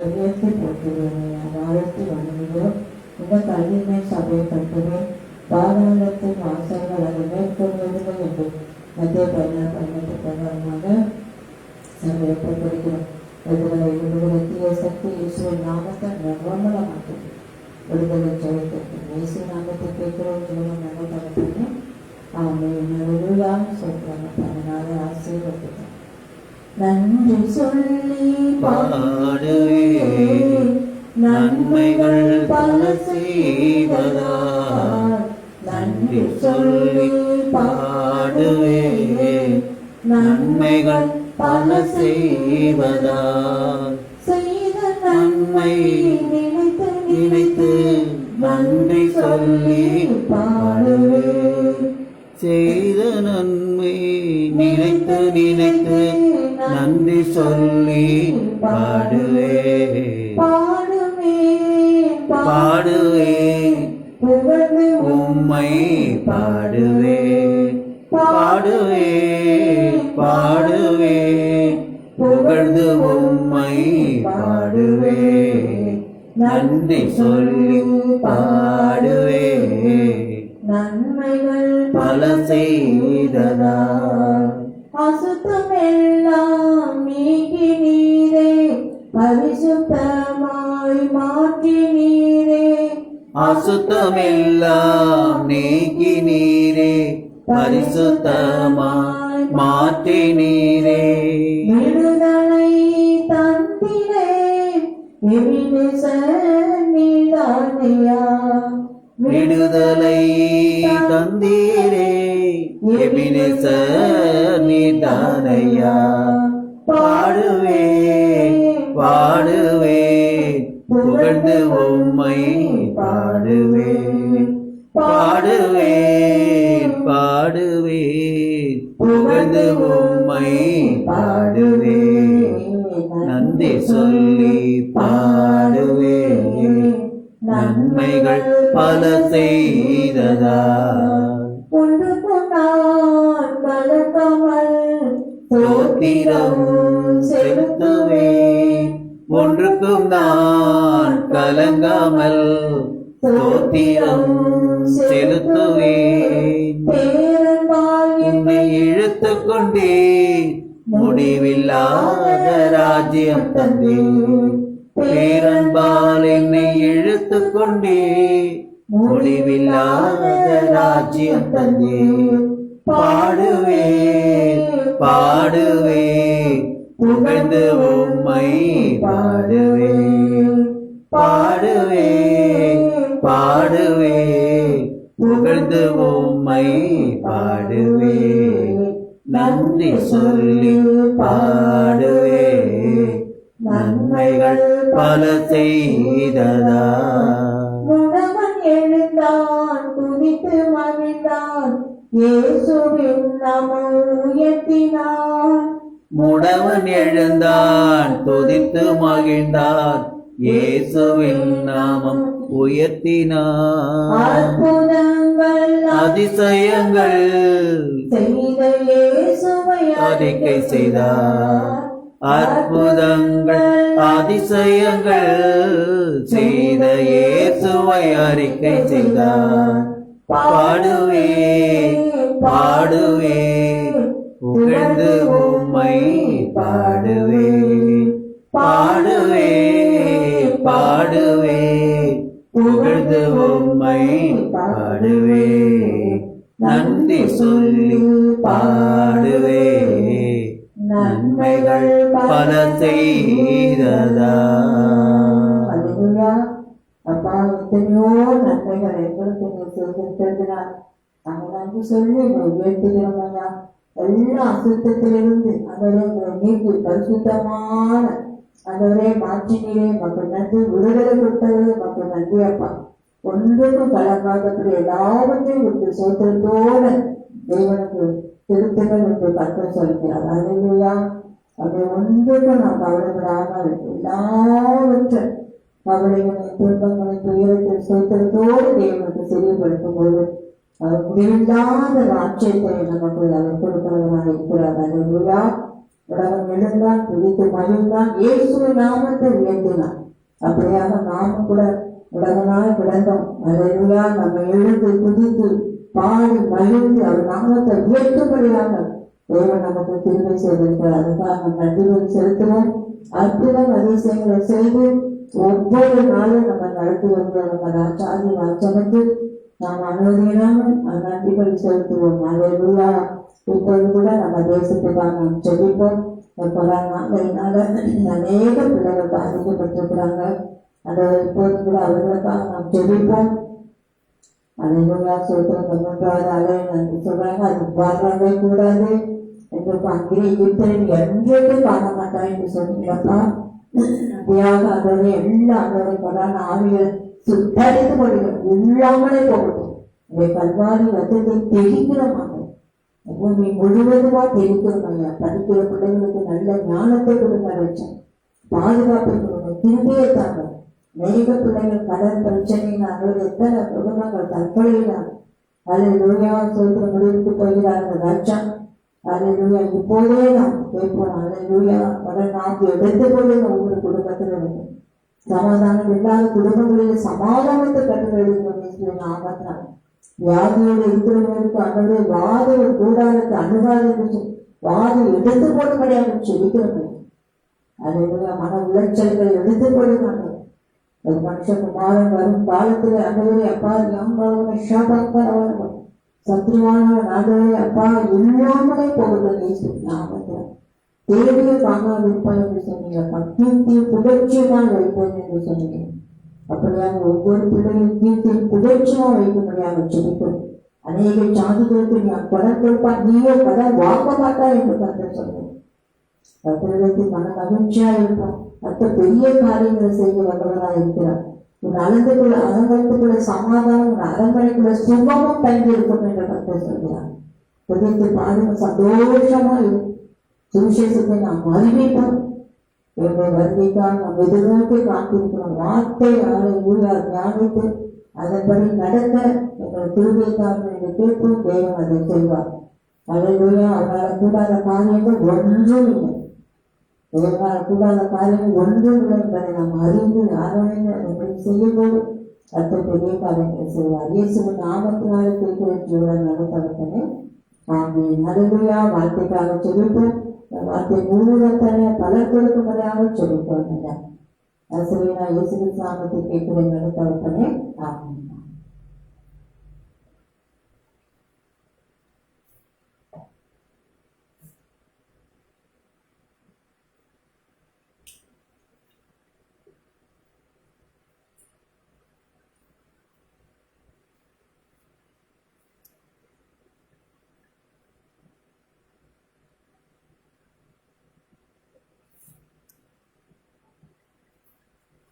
உயர்த்தி போற்றுகிறோம், வாழ்த்து வணங்குகிறோம். இந்த கல்விமை சபையை கட்டுகிறோம். பாதாளத்தின் வாசல்கள் அதை மேற்கொள்வதில்லை என்று மத்திய பயணத்துக்கு பிரகாரமாக சபையை கொடுக்கிறோம். விடுதலை தீய சக்தி இயேசுவின் நாமத்தை நிர்மூலமாக்கும். விடுதலை ஜெயத்திற்கு இயேசு நாமத்தை கேட்கிறோம். ஜீவன் நல்ல தகப்பனே, ஆமென். சொல்றாங்க. அதனால ஆசீர்வதிக்கிறோம். நன்றி சொல்லி பாடுவே, நன்மைகள் பல செய்வதா. நன்றி சொல்லி பாடுவே, நன்மைகள் பல செய்வதா. செய்த நன்மை நினைத்து நினைத்து நன்றி சொல்லி பாடுவே. செய்த நன்மை நினைத்து நினைத்து நன்றி சொல்லி பாடுவே. பாடுவே, உம்மை பாடுவே. பாடுவே, பாடுவே, புகழ்ந்து உம்மை பாடுவே. நன்றி சொல்லி பாடுவே, நன்மைகள் பல செய்ததா. அசுத்தமெல்லாம் நீக்கி நீரே, பரிசுத்தமாய் மாற்றி நீரே. அசுத்தமெல்லாம் நீக்கி நீரே, பரிசுத்தமாய் மாற்றி நீரே. விடுதலை தந்திரே, நீதானையா. விடுதலை தந்தீரே, எபினேசர் நீதானையா. பாடுவே, பாடுவே, புகழ்ந்து உம்மை பாடுவே. பாடுவே, பாடுவே, புகழ்ந்து உம்மை பாடுவே. நன்றி சொல்லி பாடுவே, நன்மைகள் பல செய்ததா. ஒன்றுக்கும் நான் கலக்காமல் ஸ்தோத்திரம் செலுத்துவே. ஒன்றுக்கும் நான் கலங்காமல் ஸ்தோத்திரம் செலுத்துவே. உம்மை இழுத்து கொண்டே முடிவில்லாத ராஜ்யம் தந்தே. பேரன்பால் என்னை இழுத்து கொண்டே முடிவில்லாத ராஜ்யம் தந்தே. பாடுவே, பாடுவே, புகழ்ந்து உம்மை பாடுவே. பாடுவே, பாடுவே, புகழ்ந்து உம்மை பாடுவே. நன்றி சொல்லி பாடுவே, நன்மைகள் பல செய்ததா. முடவன் எழுந்தான், துதித்து மகிழ்ந்தான், இயேசுவின் நாமம் உயர்த்தினான். முடவன் எழுந்தான், துதித்து மகிழ்ந்தான், இயேசுவின் நாமம் உயர்த்தினான். அற்புதங்கள் அதிசயங்கள் செய்த இயேசுவை அறிக்கை செய்தார். அற்புதங்கள் அதிசயங்கள் செய்த இயேசுவை அறிக்கை செய்தார். பாடுவே, பாடுவே, புகழ்ந்து உம்மை பாடுவே. பாடுவே, பாடுவே, புகழ்ந்து உம்மை பாடுவே. நன்றி சொல்லி பாடுவே, நன்மைகள் பல செய்ததா. அப்பா, எத்தனையோ நன்மைகள் எங்களுக்கு செய்திருக்கிறார். நாங்கள் நன்றி சொல்லி உயர்த்துகிறோம் ஐயா. எல்லா அசுத்தத்திலிருந்து அதோட நீக்கி பரிசுத்தமான அதோடய மாற்றினீரே மக்கள் நன்றி. விடுதலை கொடுத்தது மக்கள் நன்றி அப்பா. ஒன்றுக்கும் கலங்காதபடி எல்லாவற்றையும் விட்டு சோத்திரத்தோட தேவனுக்கு திருத்தங்கள் விட்டு கற்று சொல்கிறார். அல்லேலூயா. அப்படி ஒன்றுக்கும் நாம் கவலைப்படாமல் எல்லாவற்றும் கவலைகளை துன்பங்களை துயரத்தை சோத்திரத்தோடு தேவனுக்கு தெரியப்படுத்தும் போது அவர் முடிவில்லாத ராட்சியத்தை நமக்கு அவர் கொடுக்கிறவராக இருக்கிறார். அல்லேலூயா. உலகம் எழுந்தான், துதித்து மகிழ்ந்தான், இயேசுவின் நாமத்தை உயர்த்தினான். அப்படியாக நாமும் கூட உலகனாய் கிடந்தோம். அல்லேலூயா. நம்ம எழுந்து துதித்து பாடி மகிழ்ந்து அவர் நாமத்தை உயர்த்தும்படியாக தேவன் நமக்கு திரும்பி செய்திருக்கிறார். அதுக்காக நம்ம நன்றிகள் செலுத்துவோம். அற்புதம் அதிசயங்களை செய்து ஒவ்வொரு நாளும் நம்ம நடத்தி வருகிற நம்ம ராஜாதி ராஜனுக்கு நாம் அனுதினமும் நன்றிகள் செலுத்துவோம். அல்லேலூயா. இப்பொழுது கூட நம்ம தேசத்துக்காக நாம் செபிப்போம். கொரோனாவினால அநேக பிள்ளைகள் பாதிக்கப்பட்டிருக்கிறாங்க. அதை இப்போது கூட அவர்களுக்காக நாம் செபிப்போம். அல்லேலூயா. சோத்திரம். 3வது அலை நன்றி சொல்றாங்க. அது வரவே கூடாது என்று அங்கே இருக்கிறேன் என்றே காண மாட்டான் என்று சொன்னீங்கப்பா. அப்படியாக அதோடைய எல்லா அதோட கொரோனா ஆவிகள் சுத்தரித்து கொள்கிறோம். இல்லாமலே போகட்டும். இதை கல்வாரி ரத்தத்தை தெரிக்கிறோம். பூமி முழுவதுமா தெரிக்கிறோம். ஐயா, படிக்கிற பிள்ளைங்களுக்கு நல்ல ஞானத்தை கொடுங்க. வச்சோம் பாதுகாப்பை கொடுங்க. திரும்பியே தாங்க. அநேக பிள்ளைகள் கடன் பிரச்சனைனால எத்தனை குடும்பங்கள் தற்கொலையினார். அல்லேலூயா. சோத்திர முடிவுக்கு போகிறார்கள். ராஜா அல்லேலூயா. இப்போதே நாம் கேட்போம். அல்லேலூயா. நாம் எடுத்துக்கொள்ளுங்க. ஒவ்வொரு குடும்பத்தில் இருக்கு சமாதானம் இல்லாத குடும்பங்களில் சமாதானத்தை கட்டுப்படுத்த ஆபத்தான வியாதியோடு இருக்கிறவர்களுக்கு அவருடைய வாத கூடாரத்தை அணுகாத வாதி எடுத்து போடும்படியாக சொல்லிக்கிறது. அல்லேலூயா. மன உளைச்சல்களை எடுத்து போடுகிறாங்க. ஒரு மனுஷகுமாரன் வரும் காலத்தில் அண்டவரே அப்பா சத்ருவானவன் ஆண்டவரே அப்பா இல்லாமலே போகிறது. தேவையை காணாதிருப்பாய் என்று சொன்னீங்க. கீர்த்தியும் புகழ்ச்சியுமாய் வைப்போம் என்று சொன்னீங்க. அப்படியாக ஒவ்வொரு பிள்ளையும் கீர்த்தியும் புகழ்ச்சியுமா வைக்கும்படியாக சொல்லிக்கும். அநேக சாதிகளுக்கு நீ கடன் கொடுப்பா, நீயோ கடன் வாங்க மாட்டா என்று கருத்து சொல்லுவோம். கத்திரத்தில் மன மகிழ்ச்சியா இருப்போம். மற்ற பெரிய காரியங்களை செய்ய வந்தவராக இருக்கிறார். உன் அலங்கத்துக்குள்ள சமாதானம், உன் அரண்மனைக்குள்ள சுகமும் தங்கி இருக்கும் என்று கருத்து சொல்கிறார். புதித்து பாருங்க. சந்தோஷமா இருக்கும். சுவிசேஷத்தை நாம் அறிவிப்போம். எங்கள் வருகைக்காக நாம் எதிர்நோக்கி காத்திருக்கிறோம். வார்த்தை அல்லேலூயா தியானித்து அதன்படி நடக்க எங்கள் திருவியக்காக என்று கேட்போம். தேவன் அதை செய்வார். அல்லேலூயா. அவரால் கூடாத காரியங்கள் ஒன்றும் இல்லை. தேவனால் கூடாத காரியங்கள் ஒன்றும் இல்லை என்பதை நாம் அறிந்து ஆராய்ந்து அதை செய்யும்போது அடுத்த பெரிய காரியங்களை செய்வார். இயேசுவின் நாமத்தினாலே கேட்கிறேன் நடத்தவர்களே. ஆமென். அல்லேலூயா. வார்த்தைக்காக செபிப்போம். வார்த்தை முழுவதற்கான பலர் கொடுக்கும்படியாக சொல்லிக்கொள்ளுங்க. ஆசிரியர் இயேசுவின் நாமத்தை கேட்கிறேன் நடத்தவர்களே. ஆமென்.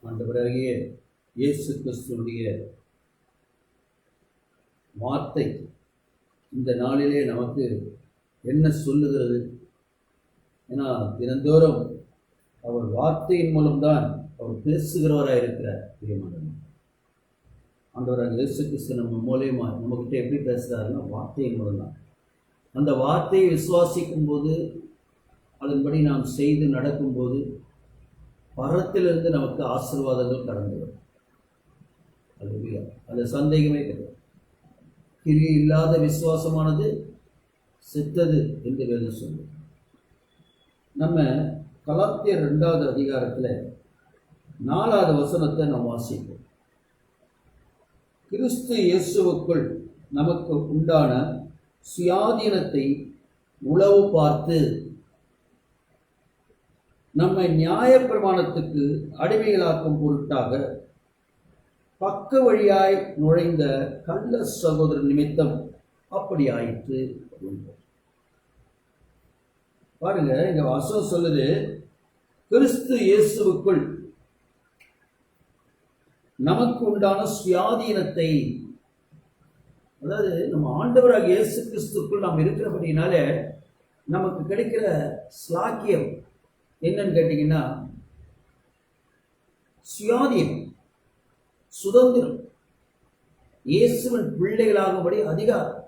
ஆண்டவராகிய இயேசு கிறிஸ்துவினுடைய வார்த்தை இந்த நாளிலே நமக்கு என்ன சொல்லுகிறது? ஏன்னா தினந்தோறும் அவர் வார்த்தையின் மூலம்தான் அவர் பேசுகிறவராக இருக்கிறார். ஆண்டவராகிய இயேசு கிறிஸ்து நம்ம மூலமா நம்மகிட்ட எப்படி பேசுகிறாருன்னா வார்த்தையின் மூலம்தான். அந்த வார்த்தையை விசுவாசிக்கும் போது, அதன்படி நாம் செய்து நடக்கும்போது பரத்திலிருந்து நமக்கு ஆசீர்வாதங்கள் கடந்து வரும். அது சந்தேகமே கிடையாது. கிரியை இல்லாத விசுவாசமானது செத்தது என்று வேதம் சொல்லுது. நம்ம கலாத்தியர் 2வது அதிகாரத்தில் 4வது வசனத்தை நாம் வாசிப்போம். கிறிஸ்து இயேசுவுக்குள் நமக்கு உண்டான சுயாதீனத்தை உளவு பார்த்து நம்மை நியாயப்பிரமாணத்துக்கு அடிமைகளாக்கும் பொருட்டாக பக்க வழியாய் நுழைந்த கள்ள சகோதரர் நிமித்தம் அப்படி ஆயிற்று. பாருங்க, இங்க வசனம் சொல்லுது, கிறிஸ்து இயேசுவுக்குள் நமக்கு உண்டான சுயாதீனத்தை, அதாவது நம்ம ஆண்டவராக இயேசு கிறிஸ்துக்குள் நாம் இருக்கிறபடினால நமக்கு கிடைக்கிற ஸ்லாக்கியம் என்னன்னு கேட்டீங்கன்னா சுயாதீனம், சுதந்திரம், இயேசுவின் பிள்ளைகளாகும்படி அதிகாரம்.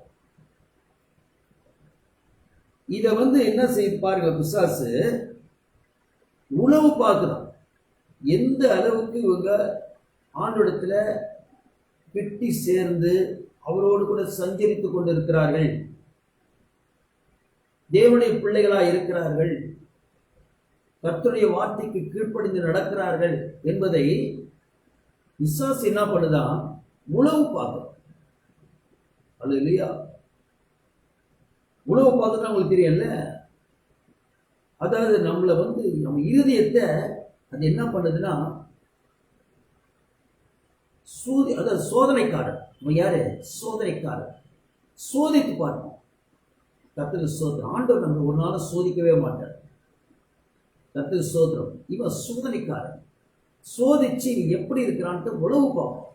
இதை என்ன செய்து பாருங்க, பிசாசு உணவு பார்க்குறான். எந்த அளவுக்கு இவங்க ஆண்டோடத்துல கிட்டி சேர்ந்து அவரோடு கூட சஞ்சரித்துக் கொண்டிருக்கிறார்கள், தேவனுடைய பிள்ளைகளாய் இருக்கிறார்கள், கர்த்தருடைய வார்த்தைக்கு கீழ்ப்படிந்து நடக்கிறார்கள் என்பதை பிசாசு என்ன பண்ணுதான், உணவு பார்க்கும். அது இல்லையா? உணவு பார்த்துதான் உங்களுக்கு தெரியல. அதாவது நம்மளை நம்ம இருதயத்தை அது என்ன பண்ணுதுன்னா, அதாவது சோதனைக்காரர். நம்ம யாரு? சோதனைக்காரர். சோதித்து பார்ப்போம். கர்த்தருக்கு ஸ்தோத்திரம். ஆண்டவர் நம்ம ஒரு நாள் சோதிக்கவே மாட்டார். கர்த்தருக்கு ஸ்தோத்திரம். இவன் சோதனைக்காரன். சோதிச்சு நீ எப்படி இருக்கிறான்ட்டு உழவு பார்ப்போம்.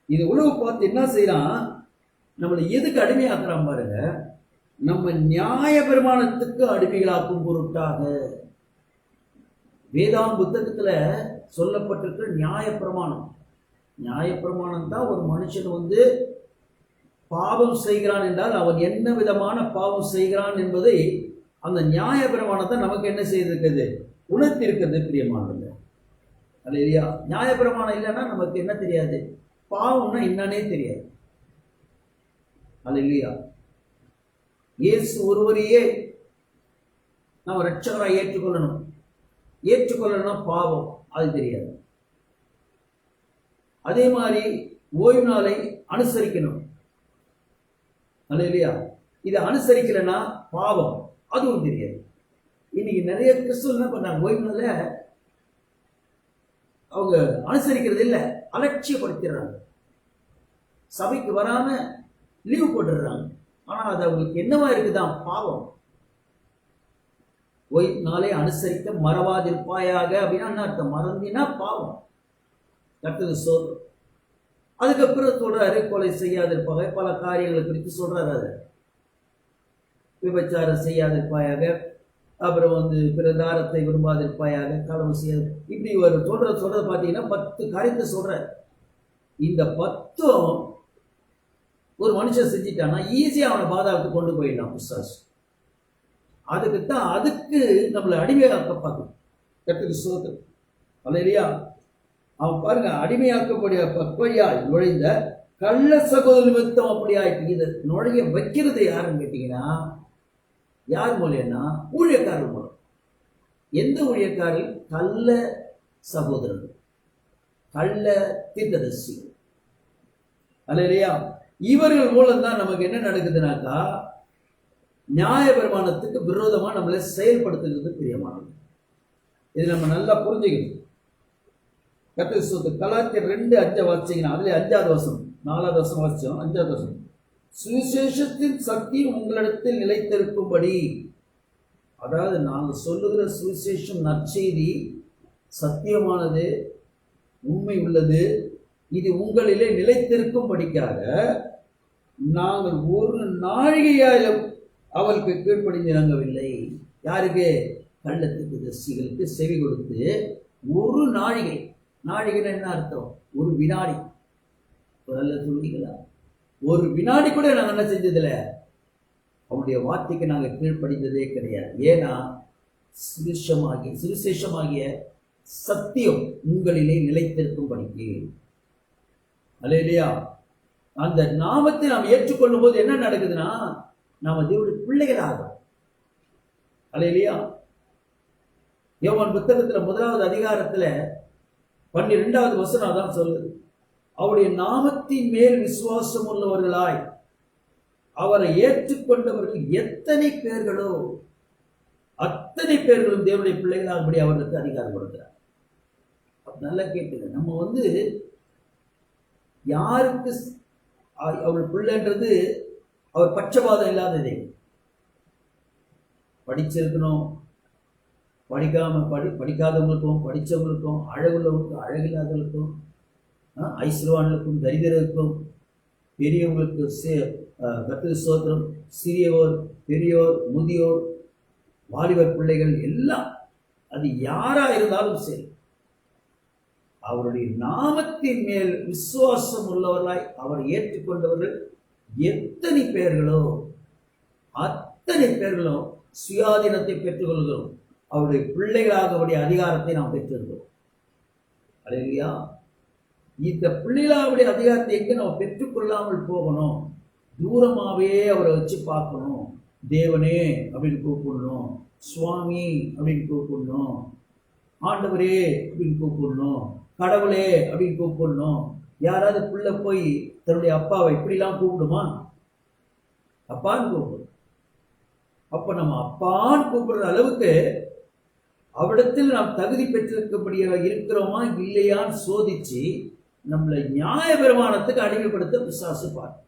இது உழவு பார்த்து என்ன செய்யறான், நம்மளை எதுக்கு அடிமையாக்குறான் பாருங்க, நம்ம நியாய பிரமாணத்துக்கு அடிமைகளாக்கும் பொருட்டாக. வேதாம் புத்தகத்துல சொல்லப்பட்டிருக்கிற நியாய பிரமாணம், நியாய பிரமாணம் தான் ஒரு மனுஷன் பாவம் செய்கிறான் என்றால் அவன் என்ன விதமான பாவம் செய்கிறான் என்பதை அந்த நியாய பிரமாணத்தை நமக்கு என்ன செய்திருக்கிறது, உணர்த்தி இருக்கிறது பிரியமானது. அது இல்லையா? நியாய பிரமாணம் இல்லைன்னா நமக்கு என்ன தெரியாது, பாவம்னா என்னன்னே தெரியாது. அது இல்லையா? இயேசு ஒருவரையே நம்ம ரட்சகராக ஏற்றுக்கொள்ளணும் பாவம் அது தெரியாது. அதே மாதிரி ஓய்வு நாளை அனுசரிக்கணும். அது இல்லையா? இதை அனுசரிக்கலன்னா பாவம் அதுவும் தெரியாது. இன்னைக்கு நிறைய கிறிஸ்துவ என்ன பண்ணாங்க, ஓய்வு நாளை அவங்க அனுசரிக்கிறது இல்லை, அலட்சியப்படுத்திடுறாங்க. சபைக்கு வராம லீவு போட்டுடுறாங்க. ஆனா அது அவங்களுக்கு என்னவா இருக்குதான், பாவம். ஓய்வு நாளை அனுசரிக்க மறவாதிருப்பாயாக அப்படின்னா என்ன அர்த்தம், மறந்தினா பாவம். கர்த்தருக்கு ஸ்தோத்திரம். அதுக்கப்புறம் சொல்றாரு, கொலை செய்யாதிருப்பாக, பல காரியங்களை குறித்து சொல்றாரு. அது விபச்சாரம் செய்யாதிருப்பாயாக, அப்புறம் பிரதாரத்தை விரும்பாதிருப்பாயாக, களவு செய்யாது, இப்படி ஒரு சொல்றது பார்த்தீங்கன்னா 10 காரியத்தை சொல்ற. இந்த 10 ஒரு மனுஷன் செஞ்சிட்டான்னா ஈஸியா அவனை பாதாவுக்கு கொண்டு போயிடலாம் பிசாசு. அதுக்கு நம்மளை அடிமையாக்க பார்க்கணும். கர்த்தருக்கு ஸ்தோத்திரம். அல்லேலூயா. அவன் பாருங்க, அடிமையாக்கக்கூடிய பக்வையாய் நுழைந்த கள்ள சகோதர நிமித்தம் அப்படி ஆயிட்டு. இதை நுழைய வைக்கிறது யாருன்னு கேட்டீங்கன்னா, யார் மூலியம்னா ஊழியக்காரர் மூலம். எந்த ஊழியக்காரர்? கள்ள சகோதரர்கள், கள்ள தீர்க்கதரிசி. அல்லேலூயா. இவர்கள் மூலம் தான் நமக்கு என்ன நடக்குதுனாக்கா, நியாய பிரமாணத்துக்கு விரோதமா நம்மளை செயல்படுத்துகிறது பிரியமானது. இது நம்ம நல்லா புரிஞ்சுக்கணும். கர்த்தருக்கு ஸ்தோத்திரம். கலாத்தியர் 2:5 வாசிச்சீங்கன்னா அதுல 5வது வசனம், 4வது வசனம் வாசிச்சோம், 5வது வசனம். சுவிசேஷத்தின் சக்தி உங்களிடத்தில் நிலைத்திருக்கும்படி, அதாவது நாங்கள் சொல்லுகிற சுவிசேஷம் நற்செய்தி சத்தியமானது, உண்மை உள்ளது, இது உங்களிலே நிலைத்திருக்கும்படிக்காக நாங்கள் ஒரு நாழிகையாலும் அவருக்கு கீழ்ப்படிந்து இறங்கவில்லை. யாருக்கு? கள்ளத்துக்கு தரிசிகளுக்கு செவி கொடுத்து ஒரு நாழிகை. நாழிகைன்னு என்ன அர்த்தம்? ஒரு வினாடி. நல்ல சொல்லிங்களா? ஒரு வினாடி கூட நாங்கள் என்ன செஞ்சதில்ல, அவனுடைய வார்த்தைக்கு நாங்கள் கீழ்ப்படிந்ததே கிடையாது. ஏன்னா சுவிசேஷமாகிய சத்தியம் உங்களிலே நிலைத்திருக்கும்படிக்கு. அல்லேலூயா. அந்த நாமத்தை நாம் ஏற்றுக்கொள்ளும் போது என்ன நடக்குதுன்னா, நாம தேவனுடைய பிள்ளைகளாகும். அல்லேலூயா. யோவான் புத்தகத்துல 1வது அதிகாரத்துல 12வது வசனம் தான் சொல்லுது, அவருடைய நாமத்தின் மேல் விசுவாசம் உள்ளவர்களாய் அவரை ஏற்றுக்கொண்டவர்கள் எத்தனை பேர்களோ அத்தனை பேர்களும் தேவனுடைய பிள்ளைகளாகும்படி அவர்களுக்கு அதிகாரம் கொடுக்கிறார். நல்லா கேட்டுங்க. நம்ம யாருக்கு அவர் பிள்ளைன்றது அவர் பட்சபாதம் இல்லாததே. படிச்சிருக்கணும், படிக்காதவங்களுக்கும், படித்தவங்களுக்கும், அழகுள்ளவங்களுக்கும், அழகில்லாதவங்களுக்கும், ஐஸ்வர்வான்களுக்கும், தரித்திரருக்கும், பெரியவங்களுக்கு கர்த்தருக்கு ஸ்தோத்திரம், சிறியவர், பெரியோர், முதியோர், வாலிபர் பிள்ளைகள் எல்லாம், அது யாரா இருந்தாலும் சரி, அவருடைய நாமத்தின் மேல் விசுவாசம் உள்ளவர்களாய் அவர் ஏற்றுக்கொண்டவர்கள் எத்தனை பேர்களோ அத்தனை பேர்களும் சுயாதீனத்தை பெற்றுக்கொள்கிறோம். அவருடைய பிள்ளைகளாக அவருடைய அதிகாரத்தை நாம் பெற்றிருக்கிறோம். அல்லேலூயா. இந்த பிள்ளைகளாவுடைய அதிகாரத்தை எங்க நம்ம பெற்றுக்கொள்ளாமல் போகணும்? தூரமாவே அவரை வச்சு பார்க்கணும். தேவனே அப்படின்னு கூப்பிடணும், சுவாமி அப்படின்னு கூப்பிடணும், ஆண்டவரே அப்படின்னு கூப்பிடணும், கடவுளே அப்படின்னு கூப்பிடணும். யாராவது பிள்ளை போய் தன்னுடைய அப்பாவை இப்படிலாம் கூப்பிடுமா? அப்பான்னு கூப்பிடும். அப்ப நம்ம அப்பான்னு கூப்பிடுற அளவுக்கு அவ்விடத்தில் நாம் தகுதி பெற்றிருக்கபடியா இருக்கிறோமா இல்லையான்னு சோதிச்சு நம்மளை நியாய பிரமாணத்துக்கு அடிமைப்படுத்த பிசாசு பார்க்க.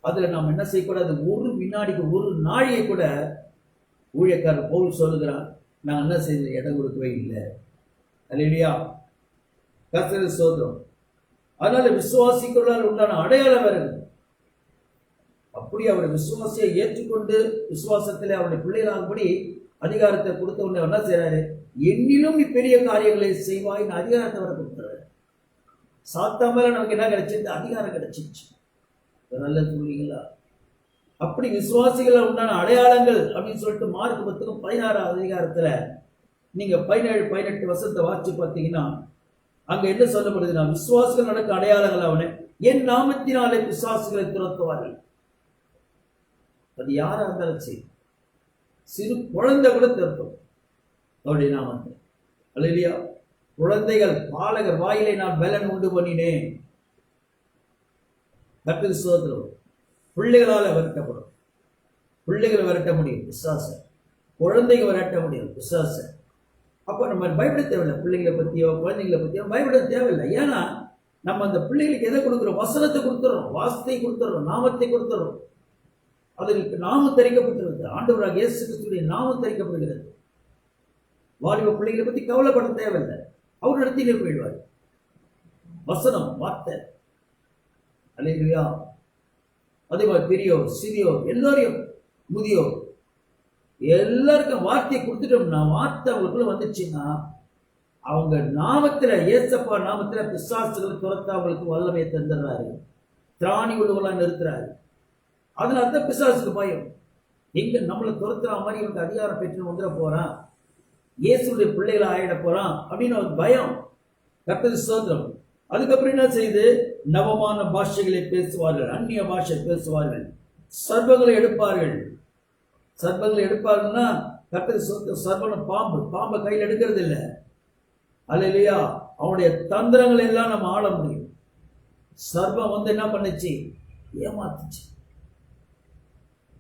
அதுல நாம் என்ன செய்யக்கூடாது? ஒரு வினாடிக்கு ஒரு நாழிகை கூட ஊழியக்காரர் பவுல் சொல்லுகிறான், நான் என்ன செய்த இடம் கொடுக்கவே இல்லை. அல்லேலூயா. கர்த்தருக்கு ஸ்தோத்திரம். அதனால விசுவாசிக்குள்ளால் உண்டான அடையாளம் வருது. அப்படி அவருடைய விசுவாசியை ஏற்றுக்கொண்டு விசுவாசத்தில் அவருடைய பிள்ளைகளாகும்படி அதிகாரத்தை கொடுத்த உடனே என்ன செய்யறாரு? என்னிலும் பெரிய காரியங்களை செய்வாய் அதிகாரத்தை வர கொடுத்துறாரு. சாத்தா மேல நமக்கு என்ன கிடைச்சிருது? அதிகாரம் கிடைச்சிருச்சு. நல்ல சொல்றீங்களா? அப்படி விசுவாசிகள் உண்டான அடையாளங்கள் அப்படின்னு சொல்லிட்டு மார்க் 16 அதிகாரத்துல நீங்க 17-18 வசனத்தை வாசிச்சு பார்த்தீங்கன்னா அங்க என்ன சொல்லப்படுதுன்னா, விசுவாசிகள் நடக்க அடையாளங்கள் அவனை என் நாமத்தினாலே விசுவாசிகளை துரத்துவார்கள். அது யாரா இருந்தாலும் சரி, சிறு குழந்தை கூட துரத்தும் அவருடைய நாமத்தை. அல்லேலூயா. குழந்தைகள் பாலகர் வாயிலை நான் பலன் உண்டு பண்ணினேன். கர்த்தருக்கு ஸ்தோத்திரம். பிள்ளைகளால் விரட்டப்படும். பிள்ளைகளை விரட்ட முடியும் பிசாச, குழந்தைங்க விரட்ட முடியும் பிசாச. அப்போ நம்ம பயப்பட தேவையில்லை. பிள்ளைங்களை பற்றியோ குழந்தைங்களை பற்றியோ பயப்பட தேவையில்லை. ஏன்னா நம்ம அந்த பிள்ளைகளுக்கு எதை கொடுக்குறோம்? வசனத்தை கொடுத்துறோம், வாசத்தை கொடுத்துறோம், நாமத்தை கொடுத்துறோம். அதற்கு நாமம் தரிக்கப்பட்டிருக்கிறது. ஆண்டவராக இயேசு கிறிஸ்துவின் நாமம் தரிக்கப்படுகிறது. வாலிப பிள்ளைகளை பற்றி கவலைப்பட தேவையில்லை. அவர் நடத்திலே போயிடுவார். வசனம், வார்த்தை. அல்லேலூயா. அதே மாதிரி பெரியோர் சிறியோர் எல்லாரையும், முதியோர் எல்லாருக்கும் வார்த்தையை கொடுத்துட்டோம்னா, வார்த்தை அவங்களுக்குள்ள வந்துச்சுன்னா அவங்க நாமத்துல, ஏசப்பா நாமத்துல பிசாசுகளை துரத்த அவங்களுக்கு வல்லமையை தந்துடுறாரு. திராணி உள்ளவங்களாம் நிறுத்துறாரு. அதனால தான் பிசாசுக்கு பயம். எங்க நம்மளை துரத்துற மாதிரி இவங்க அதிகாரம் பெற்று வந்துட போறான், இயேசுடைய பிள்ளைகளை ஆயிட போறான் அப்படின்னு ஒரு பயம். கர்த்தருக்கு ஸ்தோத்திரம். அதுக்கப்புறம் என்ன செய்து? நவமான பாஷைகளை பேசுவார்கள், அந்நிய பாஷை பேசுவார்கள், சர்வங்களை எடுப்பார்கள். சர்வங்களை எடுப்பார்கள்னா கர்த்தருக்கு ஸ்தோத்திரம். சர்வன பாம்பை கையில் எடுக்கிறது இல்லை. அல்லேலூயா. அவனுடைய தந்திரங்களை எல்லாம் நம்ம ஆள முடியும். சர்வம் வந்து என்ன பண்ணுச்சு? ஏமாத்துச்சு.